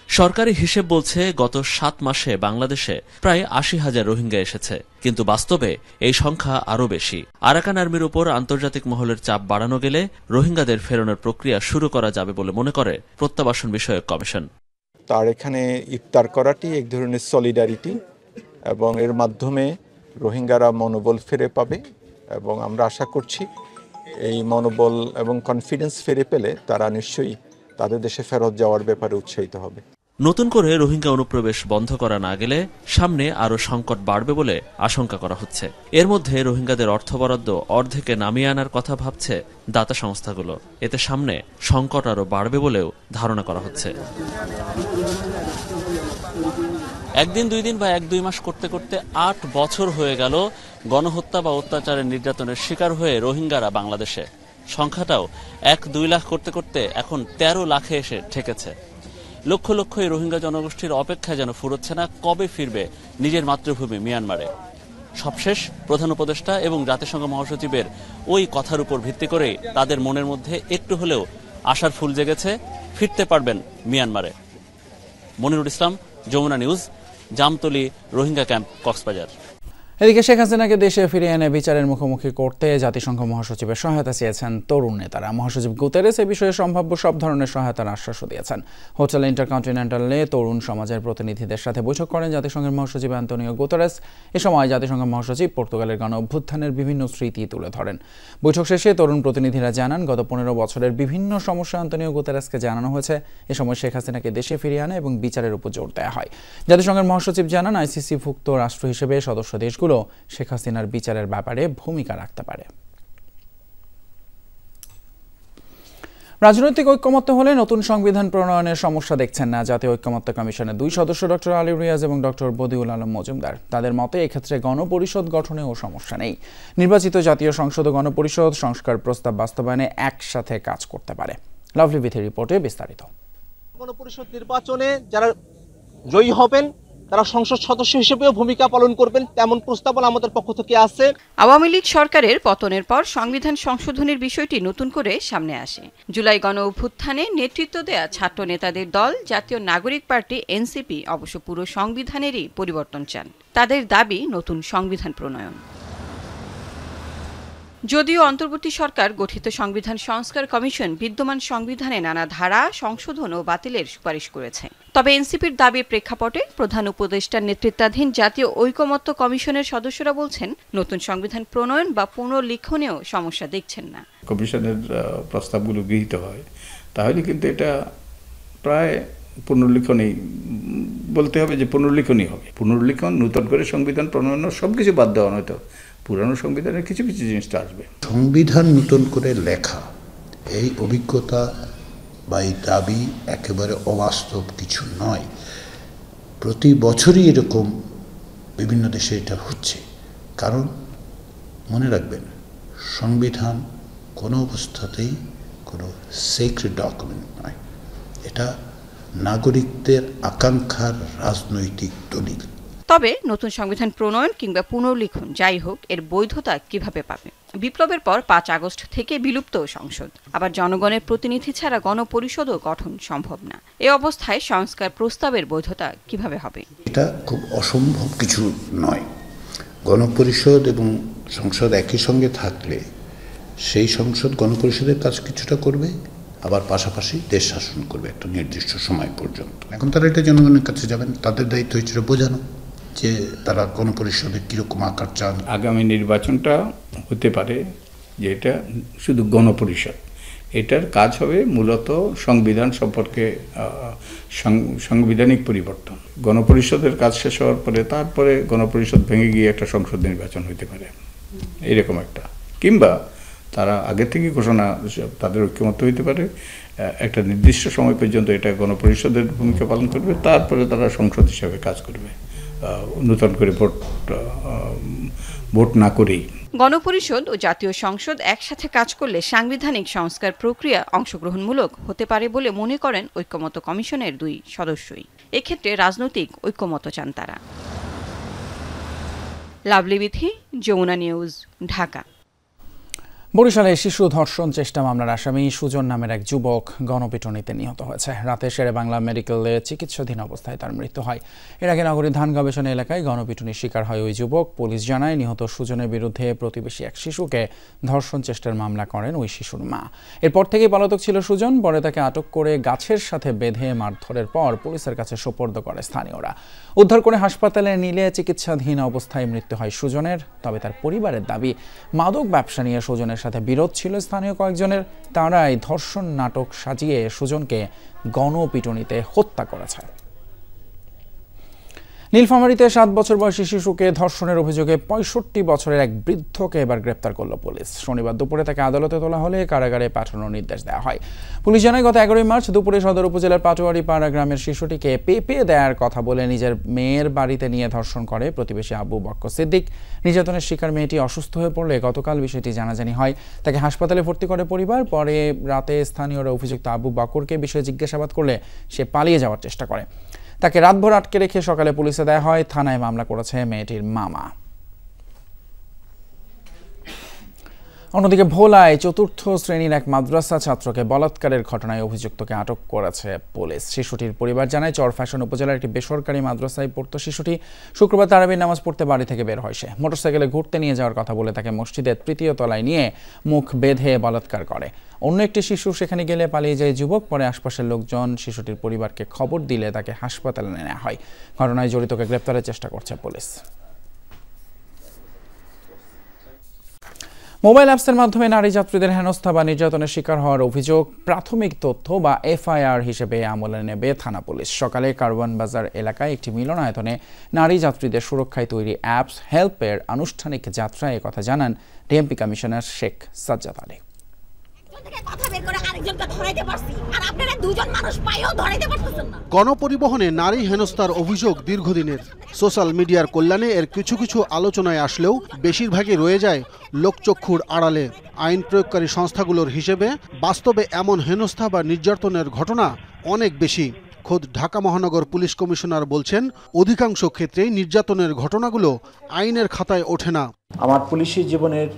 সরকারি হিসেব বলছে গত 7 মাসে বাংলাদেশে প্রায় 80,000 রোহিঙ্গা এসেছে, কিন্তু বাস্তবে এই সংখ্যা আরও বেশি। আরাকান আর্মির উপর আন্তর্জাতিক মহলের চাপ বাড়ানো গেলে রোহিঙ্গাদের ফেরানোর প্রক্রিয়া শুরু করা যাবে বলে মনে করে প্রত্যাবাসন বিষয়ক কমিশন। তার এখানে ইফতার করাটি এক ধরনের সলিডারিটি এবং এর মাধ্যমে রোহিঙ্গারা মনোবল ফিরে পাবে এবং আমরা আশা করছি এই মনোবল এবং কনফিডেন্স ফিরে পেলে তারা নিশ্চয়ই তাদের দেশে ফেরত যাওয়ার ব্যাপারে উৎসাহিত হবে। নতুন করে রোহিঙ্গা অনুপ্রবেশ বন্ধ করা না গেলে সামনে আরও সংকট বাড়বে বলে আশঙ্কা করা হচ্ছে। এর মধ্যে রোহিঙ্গাদের অর্থ বরাদ্দ অর্ধেকে নামিয়ে আনার কথা ভাবছে দাতা সংস্থাগুলো। এতে সামনে সংকট আরও বাড়বে বলেও ধারণা করা হচ্ছে। একদিন 2 দিন বা 1-2 মাস করতে করতে 8 বছর হয়ে গেল গণহত্যা বা অত্যাচারের নির্যাতনের শিকার হয়ে রোহিঙ্গারা বাংলাদেশে। সংখ্যাটাও 1-2 লাখ করতে করতে এখন 13 লাখে এসে ঠেকেছে। লক্ষ লক্ষ এই রোহিঙ্গা জনগোষ্ঠীর অপেক্ষা যেন ফুরোচ্ছে না কবে ফিরবে নিজের মাতৃভূমি মিয়ানমারে। সবশেষ প্রধান উপদেষ্টা এবং জাতিসংঘ মহাসচিবের ওই কথার উপর ভিত্তি করে তাদের মনের মধ্যে একটু হলেও আশার ফুল জেগেছে, ফিরতে পারবেন মিয়ানমারে। মনিরুল ইসলাম, যমুনা নিউজ, জামতলী রোহিঙ্গা ক্যাম্প, কক্সবাজার। এদিকে শেখ হাসিনাকে দেশে ফিরিয়ে এনে বিচারের মুখোমুখি করতে জাতিসংঘ মহাসচিবের সহায়তা চেয়েছেন তরুণ নেতারা। মহাসচিব গুতেরেস এ বিষয়ে সম্ভাব্য সব ধরনের সহায়তার আশ্বাসও দিয়েছেন। হোটেল ইন্টারকন্টিনেন্টালে তরুণ সমাজের প্রতিনিধিদের সাথে বৈঠক করেন জাতিসংঘের মহাসচিব অ্যান্তোনিও গুতেরেস। এ সময় জাতিসংঘ মহাসচিব পর্তুগালের গণ অভ্যুত্থানের বিভিন্ন স্মৃতি তুলে ধরেন। বৈঠক শেষে তরুণ প্রতিনিধিরা জানান, গত 15 বছরের বিভিন্ন সমস্যা অ্যান্তোনিও গুতেরেসকে জানানো হয়েছে। এ সময় শেখ হাসিনাকে দেশে ফিরিয়ে আনা এবং বিচারের উপর জোর দেওয়া হয়। জাতিসংঘের মহাসচিব জানান, আইসিসি-ভুক্ত রাষ্ট্র হিসেবে সদস্য দেশগুলো শেখ হাসিনার বিচারের ব্যাপারে ভূমিকা রাখতে পারে। রাজনৈতিক ঐক্যমত্য হলে নতুন সংবিধান প্রণয়নের সমস্যা দেখছেন না জাতীয় ঐক্যমত্য কমিশনের 2 সদস্য ডক্টর আলী রিয়াজ এবং ডক্টর বদিউল আলম মজুমদার। তাদের মতে এক্ষেত্রে গণপরিষদ গঠনেও সমস্যা নেই। নির্বাচিত জাতীয় সংসদ ও গণপরিষদ সংস্কার প্রস্তাব বাস্তবায়নে একসাথে কাজ করতে পারে। লাভলি বিথি রিপোর্টে বিস্তারিত। গণপরিষদ নির্বাচনে যারা জয়ী হবেন তারা সংসদ সদস্য হিসেবেও ভূমিকা পালন করবেন, তেমন প্রস্তাবনা আমাদের পক্ষ থেকে আছে। আওয়ামী লীগ সরকারের পতনের পর সংবিধান সংশোধনের বিষয়টি নতুন করে সামনে আসে। জুলাই গণ অভ্যুত্থানে নেতৃত্ব দেয়া ছাত্র নেতাদের দল জাতীয় নাগরিক পার্টি এনসিপি অবশ্য পুরো সংবিধানেরই পরিবর্তন চান। তাদের দাবি নতুন সংবিধান প্রণয়ন। যদিও অন্তর্বর্তী সরকার গঠিত সংবিধান সংস্কার কমিশন বিদ্যমান সংবিধানে নানা ধারা সংশোধন ও বাতিলের সুপারিশ করেছে, তবে এনসিপির দাবির প্রেক্ষাপটে প্রধান উপদেষ্টার নেতৃত্বাধীন জাতীয় ঐকমত্য কমিশনের সদস্যরা বলছেন, নতুন সংবিধান প্রণয়ন বা পুনর্লিখনেও সমস্যা দেখছেন না। কমিশনের প্রস্তাবগুলো গৃহীত হয় তাহলে কিন্তু এটা প্রায় পুনর্লিখনই বলতে হবে, যে পুনর্লিখনই হবে। পুনর্লিখন, নতুন করে সংবিধান প্রণয়ন সবকিছু বাদ দেওয়া হয়তো পুরানো সংবিধানের কিছু কিছু জিনিসটা আসবে। সংবিধান নতুন করে লেখা এই অভিজ্ঞতা বা এই দাবি একেবারে অবাস্তব কিছু নয়। প্রতি বছরই এরকম বিভিন্ন দেশে এটা হচ্ছে। কারণ মনে রাখবেন, সংবিধান কোনো অবস্থাতেই কোনো সেক্রেট ডকুমেন্ট নয়, এটা নাগরিকদের আকাঙ্ক্ষার রাজনৈতিক দলিল। তবে নতুন সংবিধান প্রণয়ন কিংবা পুনর্লিখন যাই হোক, এর বৈধতা কিভাবে পাবে? বিপ্লবের পর 5 আগস্ট থেকে বিলুপ্ত সংসদ, আবার জনগণের প্রতিনিধি ছাড়া গণপরিষদও গঠন সম্ভব না। এই অবস্থায় সংস্কার প্রস্তাবের বৈধতা কিভাবে হবে? এটা খুব অসম্ভব কিছু নয়। গণপরিষদ এবং সংসদ একই সঙ্গে থাকলে সেই সংসদ গণপরিষদের কাজ কিছুটা করবে, আবার পাশাপাশি দেশ শাসন করবে একটা নির্দিষ্ট সময় পর্যন্ত। এখন তারা এটা জনগণের কাছে যাবেন, তাদের দায়িত্ব হচ্ছে বোঝানো যে তারা গণপরিষদের কীরকম আকার চান। আগামী নির্বাচনটা হতে পারে যে এটা শুধু গণপরিষদ, এটার কাজ হবে মূলত সংবিধান সম্পর্কে সাংবিধানিক পরিবর্তন। গণপরিষদের কাজ শেষ হওয়ার পরে তারপরে গণপরিষদ ভেঙে গিয়ে একটা সংসদ নির্বাচন হতে পারে, এরকম একটা। কিংবা তারা আগে থেকে ঘোষণা, তাদের ঐক্যমত্য হইতে পারে একটা নির্দিষ্ট সময় পর্যন্ত এটা গণপরিষদের ভূমিকা পালন করবে, তারপরে তারা সংসদ হিসাবে কাজ করবে নতুন করে ভোট না করেই। গণপরিষদ ও জাতীয় সংসদ একসাথে কাজ করলে সাংবিধানিক সংস্কার প্রক্রিয়া অংশগ্রহণমূলক হতে পারে বলে মনে করেন ঐক্যমত্য কমিশনের 2 সদস্যই। এক্ষেত্রে রাজনৈতিক ঐক্যমত্য চান তারা। লাভলি বিথি, যমুনা নিউজ, ঢাকা। বরিশালে শিশু ধর্ষণ চেষ্টা মামলার আসামি সুজন নামের এক যুবক গণপিটুনিতে নিহত হয়েছে। রাতে শেরেবাংলা মেডিকেলে চিকিৎসাধীন অবস্থায় তার মৃত্যু হয়। এর আগে নগরীর ধান গবেষণা এলাকায় গণপিটুনির শিকার হয় ওই যুবক। পুলিশ জানায়, নিহত সুজনের বিরুদ্ধে প্রতিবেশী এক শিশুকে ধর্ষণ চেষ্টার মামলা করেন ওই শিশুর মা। এরপর থেকেই পলাতক ছিল সুজন। পরে তাকে আটক করে গাছের সাথে বেঁধে মারধরের পর পুলিশের কাছে সোপর্দ করে স্থানীয়রা। উদ্ধার করে হাসপাতালে নিলে চিকিৎসাধীন অবস্থায় মৃত্যু হয় সুজনের। তবে তার পরিবারের দাবি, মাদক ব্যবসা নিয়ে সুজনের সাথে বিরোধ ছিল স্থানীয় কয়েকজনের। তারাই ধর্ষণ নাটক সাজিয়ে সুজনকে গণপিটুনিতে হত্যা করেছে। নীলফামারীতে 7 বছর বয়সী শিশুকে ধর্ষণের অভিযোগে 65 বছরের এক বৃদ্ধকে এবার গ্রেপ্তার করল পুলিশ। শনিবার দুপুরে তাকে আদালতে তোলা হলে কারাগারে পাঠানোর নির্দেশ দেওয়া হয়। পুলিশ জানায়, গত 11 মার্চ দুপুরে সদর উপজেলার পাটোয়ারি পাড়া গ্রামের শিশুটিকে পেঁপে দেওয়ার কথা বলে নিজের মেয়ের বাড়িতে নিয়ে ধর্ষণ করে প্রতিবেশী আবু বক্কর সিদ্দিক। নির্যাতনের শিকার মেয়েটি অসুস্থ হয়ে পড়লে গতকাল বিষয়টি জানাজানি হয়। তাকে হাসপাতালে ভর্তি করে পরিবার। পরে রাতে স্থানীয়রা অভিযুক্ত আবু বক্করকে বিষয়ে জিজ্ঞাসাবাদ করলে সে পালিয়ে যাওয়ার চেষ্টা করে। তাকে রাতভর আটকে রেখে সকালে পুলিশে দেয়া হয়। থানায় মামলা করেছে মেয়েটির মামা। অন্যদিকে ভোলায় 4র্থ শ্রেণীর এক মাদ্রাসা ছাত্রকে বলাৎকারের ঘটনায় অভিযুক্তকে আটক করেছে পুলিশ। শিশুটির পরিবার জানায়, চরফ্যাশন উপজেলার একটি বেসরকারি মাদ্রাসায় পড়তো শিশুটি। শুক্রবার তারাবির নামাজ পড়তে বাড়ি থেকে বের হয় সে। মোটরসাইকেলে ঘুরতে নিয়ে যাওয়ার কথা বলে তাকে মসজিদের 3য় তলায় নিয়ে মুখ বেঁধে বলাৎকার করে। অন্য একটি শিশু সেখানে গেলে পালিয়ে যায় যুবক। পরে আশপাশের লোকজন শিশুটির পরিবারকে খবর দিলে তাকে হাসপাতালে নেওয়া হয়। ঘটনায় জড়িতকে গ্রেপ্তারের চেষ্টা করছে পুলিশ। মোবাইল অ্যাপসের মাধ্যমে নারী যাত্রীদের হেনস্থা বা নির্যাতনের শিকার হওয়ার অভিযোগ প্রাথমিক তথ্য বা এফআইআর হিসেবে আমলে নেবে থানা পুলিশ। সকালে কারওয়ান বাজার এলাকায় একটি মিলনায়তনে নারী যাত্রীদের সুরক্ষায় তৈরি অ্যাপস হেল্পের আনুষ্ঠানিক যাত্রায় একথা জানান ডিএমপি কমিশনার শেখ সাজ্জাদ আলী। গণপরিবহনে নারী হেনস্থার অভিযোগ দীর্ঘদিনের। সোশ্যাল মিডিয়ার কল্যাণে এর কিছু কিছু আলোচনায় আসলেও বেশিরভাগই রয়ে যায় লোকচক্ষুর আড়ালে। আইন প্রয়োগকারী সংস্থাগুলোর হিসেবে বাস্তবে এমন হেনস্থা বা নির্যাতনের ঘটনা অনেক বেশি। খোদ ঢাকা মহানগর পুলিশ কমিশনার বলছেন, অধিকাংশ ক্ষেত্রেই নির্যাতনের ঘটনাগুলো আইনের খাতায় ওঠে না। আমার পুলিশি জীবনের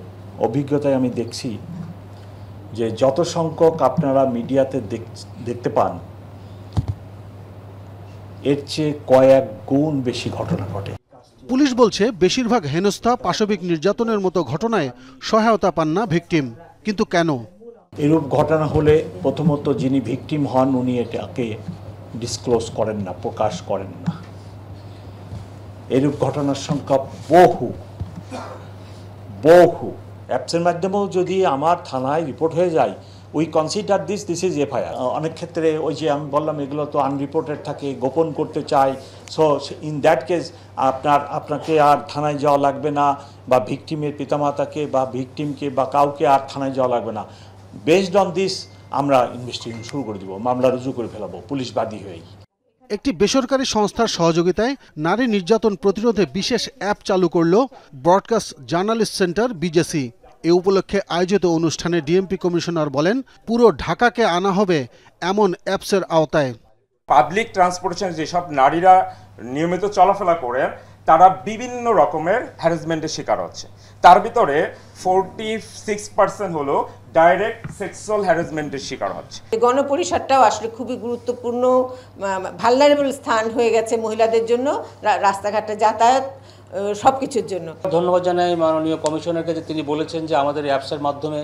অভিজ্ঞতায় আমি দেখছি যে যত সংখ্যক আপনারা মিডিয়াতে দেখতে পান, এর চেয়ে কয়েক গুণ বেশি ঘটনা ঘটে। পুলিশ বলছে, বেশিরভাগ হেনস্থা, পাশবিক নির্যাতনের মতো ঘটনায় সহায়তা পান না ভিকটিম। কিন্তু কেন? এরূপ ঘটনা হলে প্রথমত যিনি ভিকটিম হন উনি এটাকে ডিসক্লোজ করেন না, প্রকাশ করেন না। এরূপ ঘটনার সংখ্যা বহু অ্যাপসের মাধ্যমেও যদি আমার থানায় রিপোর্ট হয়ে যায়, we consider this is FIR. অনেক ক্ষেত্রে ওই যে আমি বললাম, এগুলো তো আনরিপোর্টেড থাকে, গোপন করতে চাই। সো ইন দ্যাট কেস আপনাকে আর থানায় যাওয়া লাগবে না, বা ভিকটিমের পিতামাতাকে বা ভিকটিমকে বা কাউকে আর থানায় যাওয়া লাগবে না। বেসড অন দিস আমরা ইনভেস্টিগেশন শুরু করে দিব, মামলা রুজু করে ফেলাবো পুলিশ বাদী হয়েই। একটি বেসরকারি সংস্থার সহযোগিতায় নারী নির্যাতন প্রতিরোধে বিশেষ অ্যাপ চালু করল ব্রডকাস্ট জার্নালিস্ট সেন্টার বিজেসি। এ উপলক্ষে আয়োজিত অনুষ্ঠানে ডিএমপি কমিশনার বলেন, পুরো ঢাকাকে আনা হবে এমন অ্যাপসের আওতায়। পাবলিক ট্রান্সপোর্টেশন যেসব নারীরা নিয়মিত চলাফেরা করে তারা বিভিন্ন রকমের হ্যারাসমেন্টের শিকার হচ্ছে। তার ভিতরে 46% হলো ডাইরেক্ট সেক্সুয়াল হ্যারাসমেন্টের শিকার হচ্ছে। গণপরিষদটাও আসলে খুবই গুরুত্বপূর্ণ ভালনারেবল স্থান হয়ে গেছে মহিলাদের জন্য, রাস্তাঘাটে যাতায়াত সবকিছুর জন্য। ধন্যবাদ জানাই মাননীয় কমিশনারকে যে তিনি বলেছেন যে আমাদের অ্যাপসের মাধ্যমে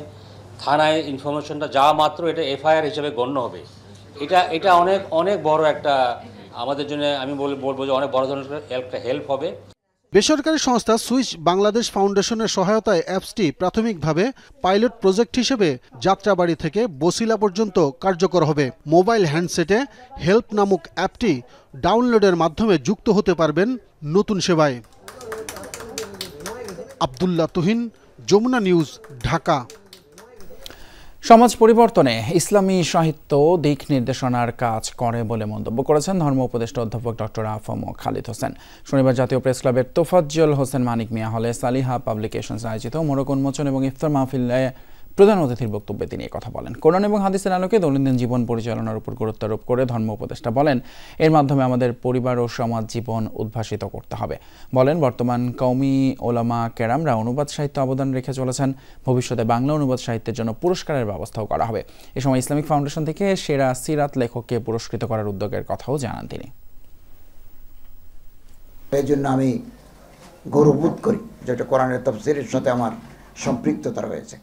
থানায় ইনফরমেশনটা যা মাত্র এটা এফআইআর হিসেবে গণ্য হবে। এটা অনেক অনেক বড় একটা আমাদের জন্য, আমি বলবো যে অনেক বড় ধরনের একটা হেল্প হবে। বেসরকারি সংস্থা সুইচ বাংলাদেশ ফাউন্ডেশনের সহায়তায় অ্যাপসটি প্রাথমিকভাবে পাইলট প্রজেক্ট হিসেবে যাত্রাবাড়ি থেকে বসিলা পর্যন্ত কার্যকর হবে। মোবাইল হ্যান্ডসেটে হেল্প নামক অ্যাপটি ডাউনলোডের মাধ্যমে যুক্ত হতে পারবেন নতুন সেবায়। আব্দুল্লাহ তুহিন, যমুনা নিউজ, ঢাকা। সমাজ পরিবর্তনে ইসলামী সাহিত্য দিক নির্দেশনার কাজ করে বলে মন্তব্য করেছেন ধর্ম উপদেষ্টা অধ্যাপক ডক্টর আফম খালিদ হোসেন। শনিবার জাতীয় প্রেস ক্লাবের তোফাজ্জল হোসেন মানিক মিয়া হলে সালিহা পাবলিকেশনস আয়োজিত মোড়ক উন্মোচন এবং ইফতার মাহফিলে প্রধান অতিথির বক্তব্যে তিনি কথা বলেন। কোরআন এবং হাদিসের আলোকে দৈনন্দিন জীবন পরিচালনার উপর গুরুত্ব আরোপ করে ধর্ম উপদেষ্টা বলেন, এর মাধ্যমে আমাদের পরিবার ও সমাজ জীবন উদ্ভাসিত করতে হবে। বলেন, বর্তমান কওমি ওলামা কেরামরা অনুবাদ সাহিত্য অবদান রেখে চলেছেন, ভবিষ্যতে বাংলা অনুবাদ সাহিত্যের জন্য পুরস্কারের ব্যবস্থাও করা হবে। এ সময় ইসলামিক ফাউন্ডেশন থেকে সেরা সিরাত লেখককে পুরস্কৃত করার উদ্যোগের কথাও জানান তিনি। এই জন্য আমি গৌরববোধ করি যেটা কোরআনের তাফসীরের সাথে আমার সম্পৃক্ততা রয়েছে।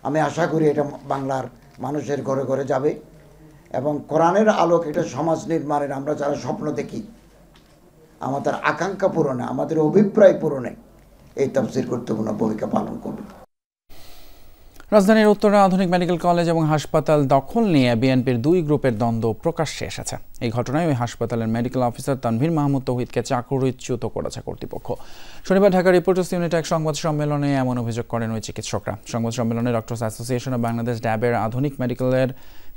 আমি আশা করি এটা বাংলার মানুষের ঘরে ঘরে যাবে এবং কোরআনের আলোক এটা সমাজ নির্মাণের আমরা যারা স্বপ্ন দেখি, আমাদের আকাঙ্ক্ষা পূরণে, আমাদের অভিপ্রায় পূরণে এই তাফসীর গুরুত্বপূর্ণ ভূমিকা পালন করবে। রাজধানীর উত্তরা আধুনিক মেডিকেল কলেজ এবং হাসপাতাল দখল নিয়ে বিএনপির দুই গ্রুপের দ্বন্দ্ব প্রকাশ্যে এসেছে। এই ঘটনায় ওই হাসপাতালের মেডিকেল অফিসার তানভীর মাহমুদ তৌহিদকে চাকরিচ্যুত করেছে কর্তৃপক্ষ। শনিবার ঢাকা রিপোর্টার্স ইউনিট এক সংবাদ সম্মেলনে এমন অভিযোগ করেন ওই চিকিৎসকরা। সংবাদ সম্মেলনে ডক্টর্স অ্যাসোসিয়েশন অব বাংলাদেশ ড্যাবের আধুনিক মেডিকেলের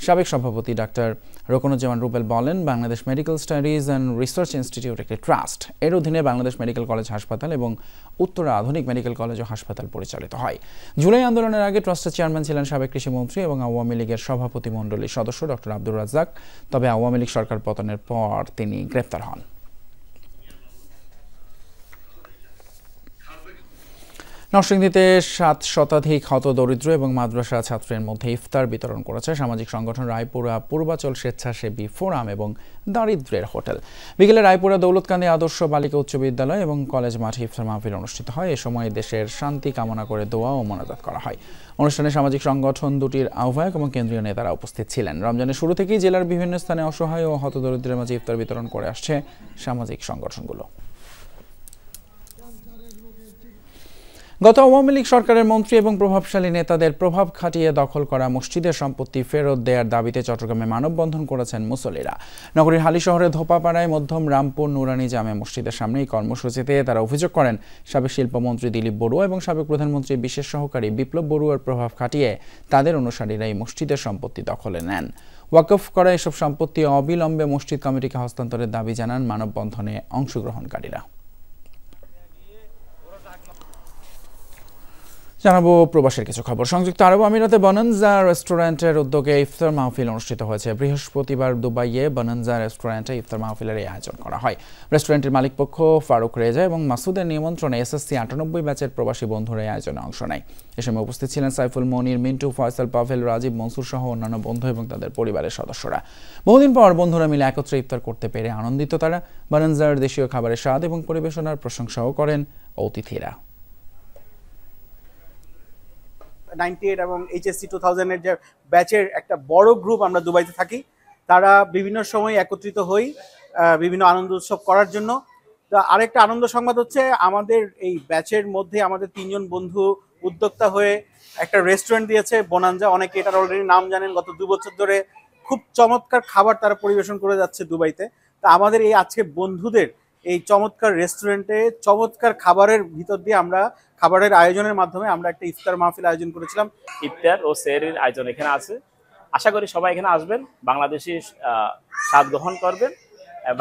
সাবেক সভাপতি ডাক্তার রোকনুজ্জামান রুবেল বলেন, Bangladesh medical studies and research institute একটি ট্রাস্ট। এর অধীনে বাংলাদেশ মেডিকেল কলেজ হাসপাতাল এবং উত্তরা আধুনিক মেডিকেল কলেজ ও হাসপাতাল পরিচালিত হয়। জুলাই আন্দোলনের আগে ট্রাস্টের চেয়ারম্যান ছিলেন সাবেক কৃষিমন্ত্রী এবং আওয়ামী লীগের সভাপতি মণ্ডলীর সদস্য ডক্টর আব্দুর রাজ্জাক। তবে আওয়ামী লীগ সরকার পতনের পর তিনি গ্রেপ্তার হন। নরসিংদীতে 7 শতাধিক হতদরিদ্র এবং মাদ্রাসা ছাত্রের মধ্যে ইফতার বিতরণ করেছে সামাজিক সংগঠন রায়পুরা পূর্বাচল স্বেচ্ছাসেবী ফোরাম এবং দারিদ্র্যের হোটেল। বিকেলে রায়পুরা দৌলতকান্দি আদর্শ বালিকা উচ্চ বিদ্যালয় এবং কলেজ মাঠে ইফতার মাহফিল অনুষ্ঠিত হয়। এ সময় দেশের শান্তি কামনা করে দোয়া ও মোনাজাত করা হয়। অনুষ্ঠানে সামাজিক সংগঠন দুটির আহ্বায়ক এবং কেন্দ্রীয় নেতারা উপস্থিত ছিলেন। রমজানের শুরু থেকেই জেলার বিভিন্ন স্থানে অসহায় ও হতদরিদ্রের মাঝে ইফতার বিতরণ করে আসছে সামাজিক সংগঠনগুলো। গত আওয়ামী লীগ সরকারের মন্ত্রী এবং প্রভাবশালী নেতাদের প্রভাব খাটিয়ে দখল করা মসজিদের সম্পত্তি ফেরত দেওয়ার দাবিতে চট্টগ্রামে মানববন্ধন করেছেন মুসল্লিরা। নগরীর হালি শহরে ধোপাপাড়ায় মধ্যম রামপুর নুরানি জামে মসজিদের সামনে এই কর্মসূচিতে তারা অভিযোগ করেন, সাবেক শিল্পমন্ত্রী দিলীপ বড়ুয়া এবং সাবেক প্রধানমন্ত্রী বিশেষ সহকারী বিপ্লব বড়ুয়ার প্রভাব খাটিয়ে তাদের অনুসারীরা এই মসজিদের সম্পত্তি দখলে নেন। ওয়াকফ করা এসব সম্পত্তি অবিলম্বে মসজিদ কমিটিকে হস্তান্তরের দাবি জানান মানববন্ধনে অংশগ্রহণকারীরা। জানাবো প্রবাসের কিছু খবর। সংযুক্ত আরব আমিরাতে বনানজা রেস্টুরেন্টের উদ্যোগে ইফতার মাহফিল অনুষ্ঠিত হয়েছে। বৃহস্পতিবার দুবাইয়ে বনানজা রেস্টুরেন্টে ইফতার মাহফিলের এই আয়োজন করা হয়। রেস্টুরেন্টের মালিকপক্ষ ফারুক রেজা এবং মাসুদের নিমন্ত্রণে এসএসসি 98 ব্যাচের প্রবাসী বন্ধুরা এই আয়োজনে অংশ নেয়। এ সময় উপস্থিত ছিলেন সাইফুল মনির, মিন্টু, ফয়সাল, পাভেল, রাজীব, মনসুর সহ অন্যান্য বন্ধু এবং তাদের পরিবারের সদস্যরা। বহুদিন পর বন্ধুরা মিলে একত্রে ইফতার করতে পেরে আনন্দিত তারা। বনানজার দেশীয় খাবারের স্বাদ এবং পরিবেশনার প্রশংসাও করেন অতিথিরা। 98 এবং এইচএসসি 2000 এর যে ব্যাচের একটা বড় গ্রুপ আমরা দুবাইতে থাকি, তারা বিভিন্ন সময় একত্রিত হই বিভিন্ন আনন্দ উৎসব করার জন্য। তো আরেকটা আনন্দ সংবাদ হচ্ছে, আমাদের এই ব্যাচের মধ্যে আমাদের 3 জন বন্ধু উদ্যোক্তা হয়ে একটা রেস্টুরেন্ট দিয়েছে বনানজা। অনেকে এটার অলরেডি নাম জানেন। গত 2 বছর ধরে খুব চমৎকার খাবার তারা পরিবেশন করে যাচ্ছে দুবাইতে। তা আমাদের এই আজকে বন্ধুদের এই চমৎকার রেস্টুরেন্টে চমৎকার খাবারের ভিতর দিয়ে আমরা খাবারের আয়োজনের মাধ্যমে আমরা একটা ইফতার মাহফিল আয়োজন করেছিলাম। ইফতার ও সেহরির আয়োজন এখানে আছে। আশা করি সবাই এখানে আসবেন, বাংলাদেশি স্বাদ গ্রহণ করবেন,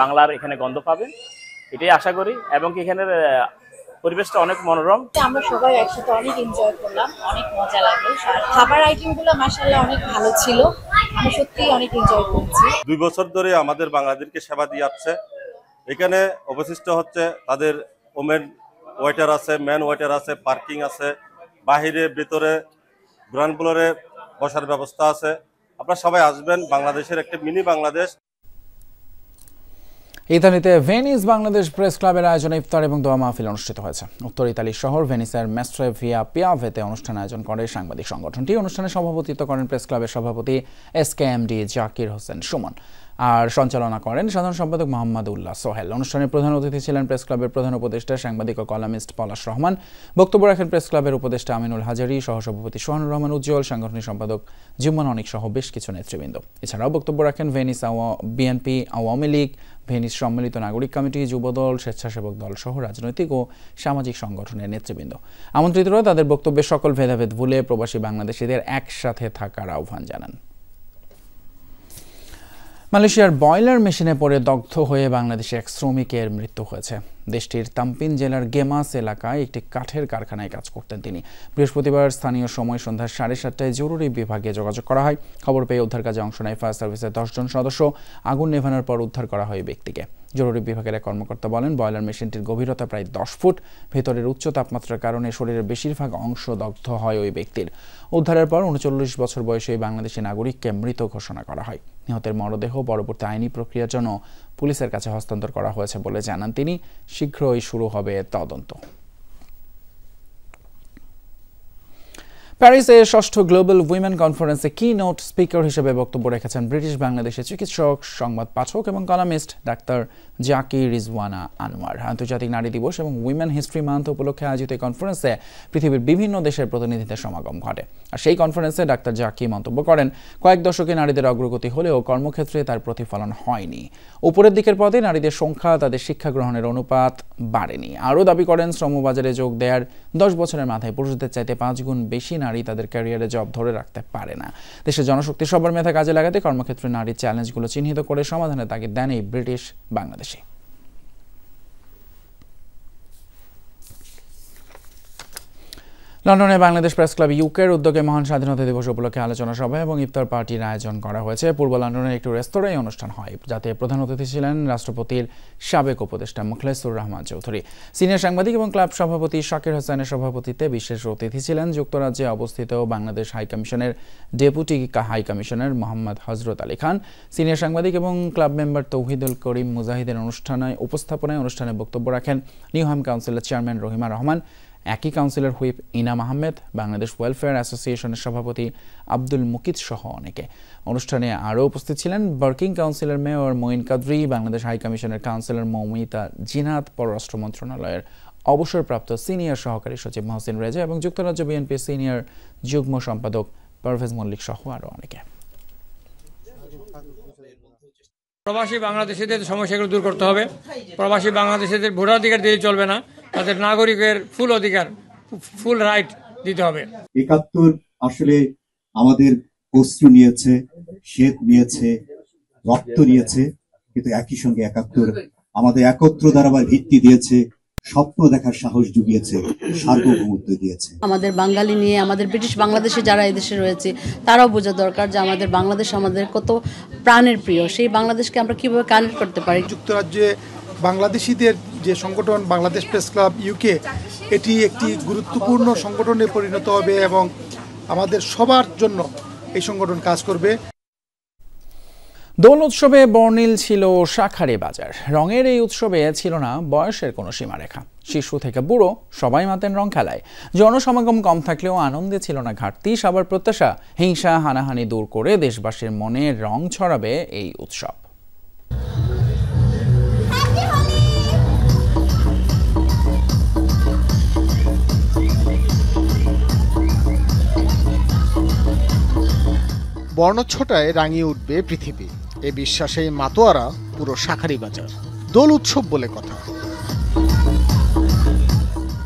বাংলার এখানে গন্ধ পাবেন, এটাই আশা করি। এবং এখানের পরিবেশটা অনেক মনোরম। আমরা সবাই একসাথে অনেক এনজয় করলাম, অনেক মজা লাগলো। খাবার আইটেমগুলো মাশাআল্লাহ অনেক ভালো ছিল, আমি সত্যিই অনেক এনজয় করেছি। 2 বছর ধরে আমাদের বাংলাদেশকে সেবা দিয়ে আসছে। এখানে অবশিষ্ট হচ্ছে তাদের ওমেন ওয়েটার আছে, ম্যান ওয়েটার আছে, পার্কিং আছে, বাহিরে ভিতরে গ্রাউন্ড ফ্লোরে বসার ব্যবস্থা আছে। আপনারা সবাই আসবেন, বাংলাদেশের একটা মিনি বাংলাদেশ। ইতালিতে ভেনিস বাংলাদেশ প্রেস ক্লাবের আয়োজনে ইফতার এবং দোয়া মাহফিল অনুষ্ঠিত হয়েছে। উত্তর ইতালির শহর ভেনিসের মেস্ট্রে ভিয়া পিয়াভেতে অনুষ্ঠান আয়োজন করে সাংবাদিক সংগঠনটি। অনুষ্ঠানে সভাপতিত্ব করেন প্রেস ক্লাবের সভাপতি SKMD জাকির হোসেন সুমন, আর সঞ্চালনা করেন সাধারণ সম্পাদক মোহাম্মদ উল্লাহ সোহেল। অনুষ্ঠানের প্রধান অতিথি ছিলেন প্রেস ক্লাবের প্রধান উপদেষ্টা সাংবাদিক ও কলামিস্ট পলাশ রহমান। বক্তব্য রাখেন প্রেস ক্লাবের উপদেষ্টা আমিনুল হাজারি, সহসভাপতি সোহানুর রহমান উজ্জ্বল, সাংগঠনিক সম্পাদক জুম্মান অনিক সহ বেশ কিছু নেতৃবৃন্দ। এছাড়াও বক্তব্য রাখেন Venice BNP, Awami League, Venice সম্মিলিত নাগরিক কমিটি, যুবদল, স্বেচ্ছাসেবক দল সহ রাজনৈতিক ও সামাজিক সংগঠনের নেতৃবৃন্দ। আমন্ত্রিতরা তাদের বক্তব্যে সকল ভেদাভেদ ভুলে প্রবাসী বাংলাদেশিদের একসাথে থাকার আহ্বান জানান। মালয়েশিয়ার বয়লার মেশিনে পড়ে দগ্ধ হয়ে বাংলাদেশে এক শ্রমিকের মৃত্যু হয়েছে। দেশটির তাম্পিন জেলার গেমাস এলাকায় একটি কাঠের কারখানায় কাজ করতেন তিনি। বৃহস্পতিবার স্থানীয় সময় সন্ধ্যা 7:30টায় জরুরি বিভাগে যোগাযোগ করা হয়। খবর পেয়ে উদ্ধার কাজে অংশ নেয় ফায়ার সার্ভিসের 10 জন সদস্য। আগুন নেভানোর পর উদ্ধার করা হয় ব্যক্তিকে। জরুরি বিভাগের এক কর্মকর্তা বলেন, বয়লার মেশিনটির গভীরতা প্রায় 10 ফুট। ভেতরের উচ্চ তাপমাত্রার কারণে শরীরের বেশিরভাগ অংশ দগ্ধ হয় ওই ব্যক্তির। উদ্ধারের পর 39 বছর বয়সী ওই বাংলাদেশি নাগরিককে মৃত ঘোষণা করা হয়। নিহতের মরদেহ পরবর্তী আইনি প্রক্রিয়ার জন্য পুলিশের কাছে হস্তান্তর করা হয়েছে বলে জানান তিনি। শীঘ্রই শুরু হবে তদন্ত। প্যারিসে 6ষ্ঠ গ্লোবাল উইমেন কনফারেন্সে কি নোট স্পিকার হিসেবে বক্তব্য রেখেছেন ব্রিটিশ বাংলাদেশের চিকিৎসক, সংবাদ পাঠক এবং কলামিস্ট ডাক্তার জাকি রিজওয়ানা আনোয়ার। আন্তর্জাতিক নারী দিবস এবং উইমেন হিস্ট্রি মান্থ উপলক্ষে আয়োজিত এই কনফারেন্সে পৃথিবীর বিভিন্ন দেশের প্রতিনিধিদের সমাগম ঘটে। আর সেই কনফারেন্সে ডাক্তার জাকি মন্তব্য করেন, কয়েক দশকে নারীদের অগ্রগতি হলেও কর্মক্ষেত্রে তার প্রতিফলন হয়নি। উপরের দিকের পদে নারীদের সংখ্যা, তাদের শিক্ষা গ্রহণের অনুপাত বাড়েনি। আরও দাবি করেন, শ্রমবাজারে যোগ দেওয়ার 10 বছরের মাথায় পুরুষদের চাইতে 5 গুণ বেশি নারী তাদের ক্যারিয়ারে জব ধরে রাখতে পারে না। দেশের জনশক্তি সবার মেধা কাজে লাগাতে কর্মক্ষেত্রে নারীর চ্যালেঞ্জগুলো চিহ্নিত করে সমাধানের তাগিদ দেন এই ব্রিটিশ বাংলাদেশি। লন্ডনে বাংলাদেশ প্রেস ক্লাব ইউকের উদ্যোগে মহান স্বাধীনতা দিবস উপলক্ষে আলোচনা সভা এবং ইফতার পার্টির আয়োজন করা হয়েছে। পূর্ব লন্ডনের একটি রেস্তোরাঁয় অনুষ্ঠান হয়, যাতে প্রধান অতিথি ছিলেন রাষ্ট্রপতির সাবেক উপদেষ্টা মুখলেসুর রহমান চৌধুরী। সিনিয়র সাংবাদিক এবং ক্লাব সভাপতি শাকির হোসেনের সভাপতিত্বে বিশেষ অতিথি ছিলেন যুক্তরাজ্যে অবস্থিত বাংলাদেশ হাইকমিশনের ডেপুটি হাইকমিশনার মোহাম্মদ হজরত আলী খান। সিনিয়র সাংবাদিক এবং ক্লাব মেম্বার তৌহিদুল করিম মুজাহিদের উপস্থাপনায় অনুষ্ঠানে বক্তব্য রাখেন নিউহাম কাউন্সিলের চেয়ারম্যান রহিমা রহমান, একই কাউন্সিলের হুইপ ইনাম আহমেদ, বাংলাদেশ ওয়েলফেয়ার অ্যাসোসিয়েশনের সভাপতি আব্দুল মুকিত সহ অনেকে। অনুষ্ঠানে আরও উপস্থিত ছিলেন ওয়ার্কিং কাউন্সিলের মেয়র মঈন কাদরি, বাংলাদেশ হাইকমিশনের কাউন্সিলর মৌমিতা জিনাত, পররাষ্ট্র মন্ত্রণালয়ের অবসরপ্রাপ্ত সিনিয়র সহকারী সচিব মহসিন রেজা এবং যুক্তরাজ্য বিএনপির সিনিয়র যুগ্ম সম্পাদক পারভেজ মল্লিক সহ আরও অনেকে। প্রবাসী বাংলাদেশিদের সমস্যাগুলো দূর করতে হবে। প্রবাসী বাংলাদেশিদের ভোটাধিকার দিলে চলবে না, তাদের নাগরিকের ফুল অধিকার, ফুল রাইট দিতে হবে। ৭১ আসলে আমাদের অশ্রু নিয়েছে, শ্বেত নিয়েছে, রক্ত নিয়েছে, কিন্তু একই সঙ্গে ৭১ আমাদের একত্র দাঁড়াবার ভিত্তি দিয়েছে, স্বপ্ন দেখার সাহস জুগিয়েছে, সার্বভৌমত্ব দিয়েছে। আমাদের বাঙালি নিয়ে আমাদের ব্রিটিশ বাংলাদেশে যারা এদেশে রয়েছে তারাও বোঝা দরকার যে আমাদের বাংলাদেশ আমাদের কত প্রাণের প্রিয়। সেই বাংলাদেশকে আমরা কিভাবে কানেক্ট করতে পারি। যুক্তরাজ্যে বাংলাদেশিদের যে সংগঠন বাংলাদেশ প্রেস ক্লাব ইউকে, এটি একটি গুরুত্বপূর্ণ সংগঠনে পরিণত হবে এবং আমাদের সবার জন্য এই সংগঠন কাজ করবে। দোল উৎসবে বর্ণিল ছিল শাঁখারী বাজার। রঙের এই উৎসবে ছিল না বয়সের কোনো সীমারেখা। শিশু থেকে বুড়ো সবাই মাতেন রং খেলায়। জনসমাগম কম থাকলেও আনন্দে ছিল না ঘাটতি। সবার প্রত্যাশা, হিংসা হানাহানি দূর করে দেশবাসীর মনে রং ছড়াবে এই উৎসব। বর্ণচ্ছটায় রাঙিয়ে উঠবে পৃথিবী, এ বিশ্বাসে মাতোয়ারা পুরো শাঁখারী বাজার। দোল উৎসব বলে কথা।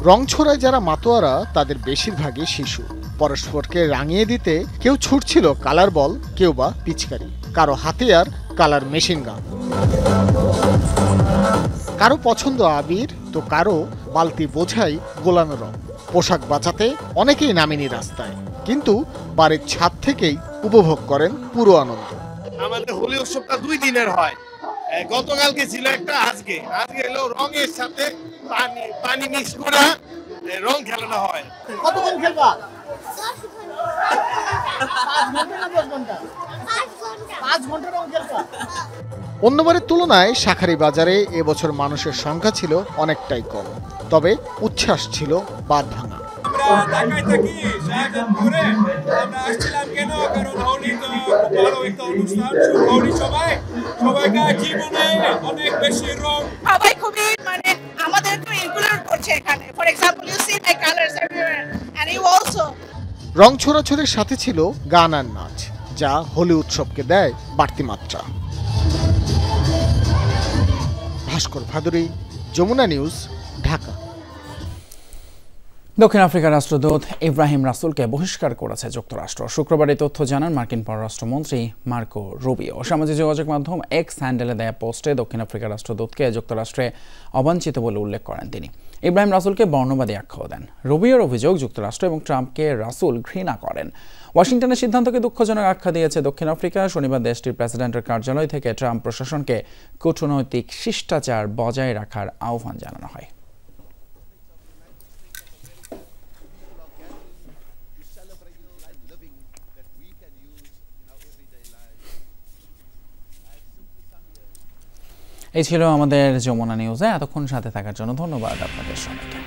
রং ছড়ায় যারা মাতোয়ারা তাদের বেশিরভাগই শিশু। পরস্পরকে রাঙিয়ে দিতে কেউ ছুটছিল কালার বল, কেউ বা পিচকারি, কারো হাতে আর কালার মেশিন গান। কারো পছন্দ আবির, তো কারো বালতি বোঝাই গোলানো রং। পোশাক বাঁচাতে অনেকেই নামেনি রাস্তায়, কিন্তু বাড়ির ছাদ থেকেই উপভোগ করেন পুরো আনন্দ। আমাদের হোলি উৎসবটা 2 দিনের হয়, গতকালকে ছিল একটা, আজকে হলো রঙের সাথে পানি মিক্স করে রং খেলানো হয়। কতক্ষণ খেলবা? 5 ঘন্টা রং খেলবা। অন্যবারের তুলনায় শাঁখারী বাজারে এবছর মানুষের সংখ্যা ছিল অনেকটাই কম, তবে উচ্ছ্বাস ছিল বাঁধ ভাঙা। সবাই খুবই আমাদের তো ইনক্লুড করছে এখানে। For example you see my colours everywhere and you also. রং ছোড়াছড়ির সাথে ছিল গান আর নাচ, যা হোলি উৎসবকে দেয় বাড়তি মাত্রা। ভাস্কর ভাদুরী, যমুনা নিউজ, ঢাকা। দক্ষিণ আফ্রিকার রাষ্ট্রদূত ইব্রাহিম রাসুলকে বহিষ্কার করেছে যুক্তরাষ্ট্র। শুক্রবার এই তথ্য জানান মার্কিন পররাষ্ট্রমন্ত্রী মার্কো রুবিও। সামাজিক যোগাযোগ মাধ্যম এক্স হ্যান্ডেলে দেয়া পোস্টে দক্ষিণ আফ্রিকার রাষ্ট্রদূতকে যুক্তরাষ্ট্রে অবাঞ্ছিত বলে উল্লেখ করেন তিনি। ইব্রাহিম রাসুলকে বর্ণবাদী আখ্যাও দেন। রুবিওর অভিযোগ, যুক্তরাষ্ট্র এবং ট্রাম্পকে রাসুল ঘৃণা করেন। ওয়াশিংটনের সিদ্ধান্তকে দুঃখজনক আখ্যা দিয়েছে দক্ষিণ আফ্রিকা। শনিবার দেশটির প্রেসিডেন্টের কার্যালয় থেকে ট্রাম্প প্রশাসনকে কূটনৈতিক শিষ্টাচার বজায় রাখার আহ্বান জানানো হয়। এই ছিল আমাদের যমুনা নিউজে। এতক্ষণ সাথে থাকার জন্য ধন্যবাদ আপনাদের সবাইকে।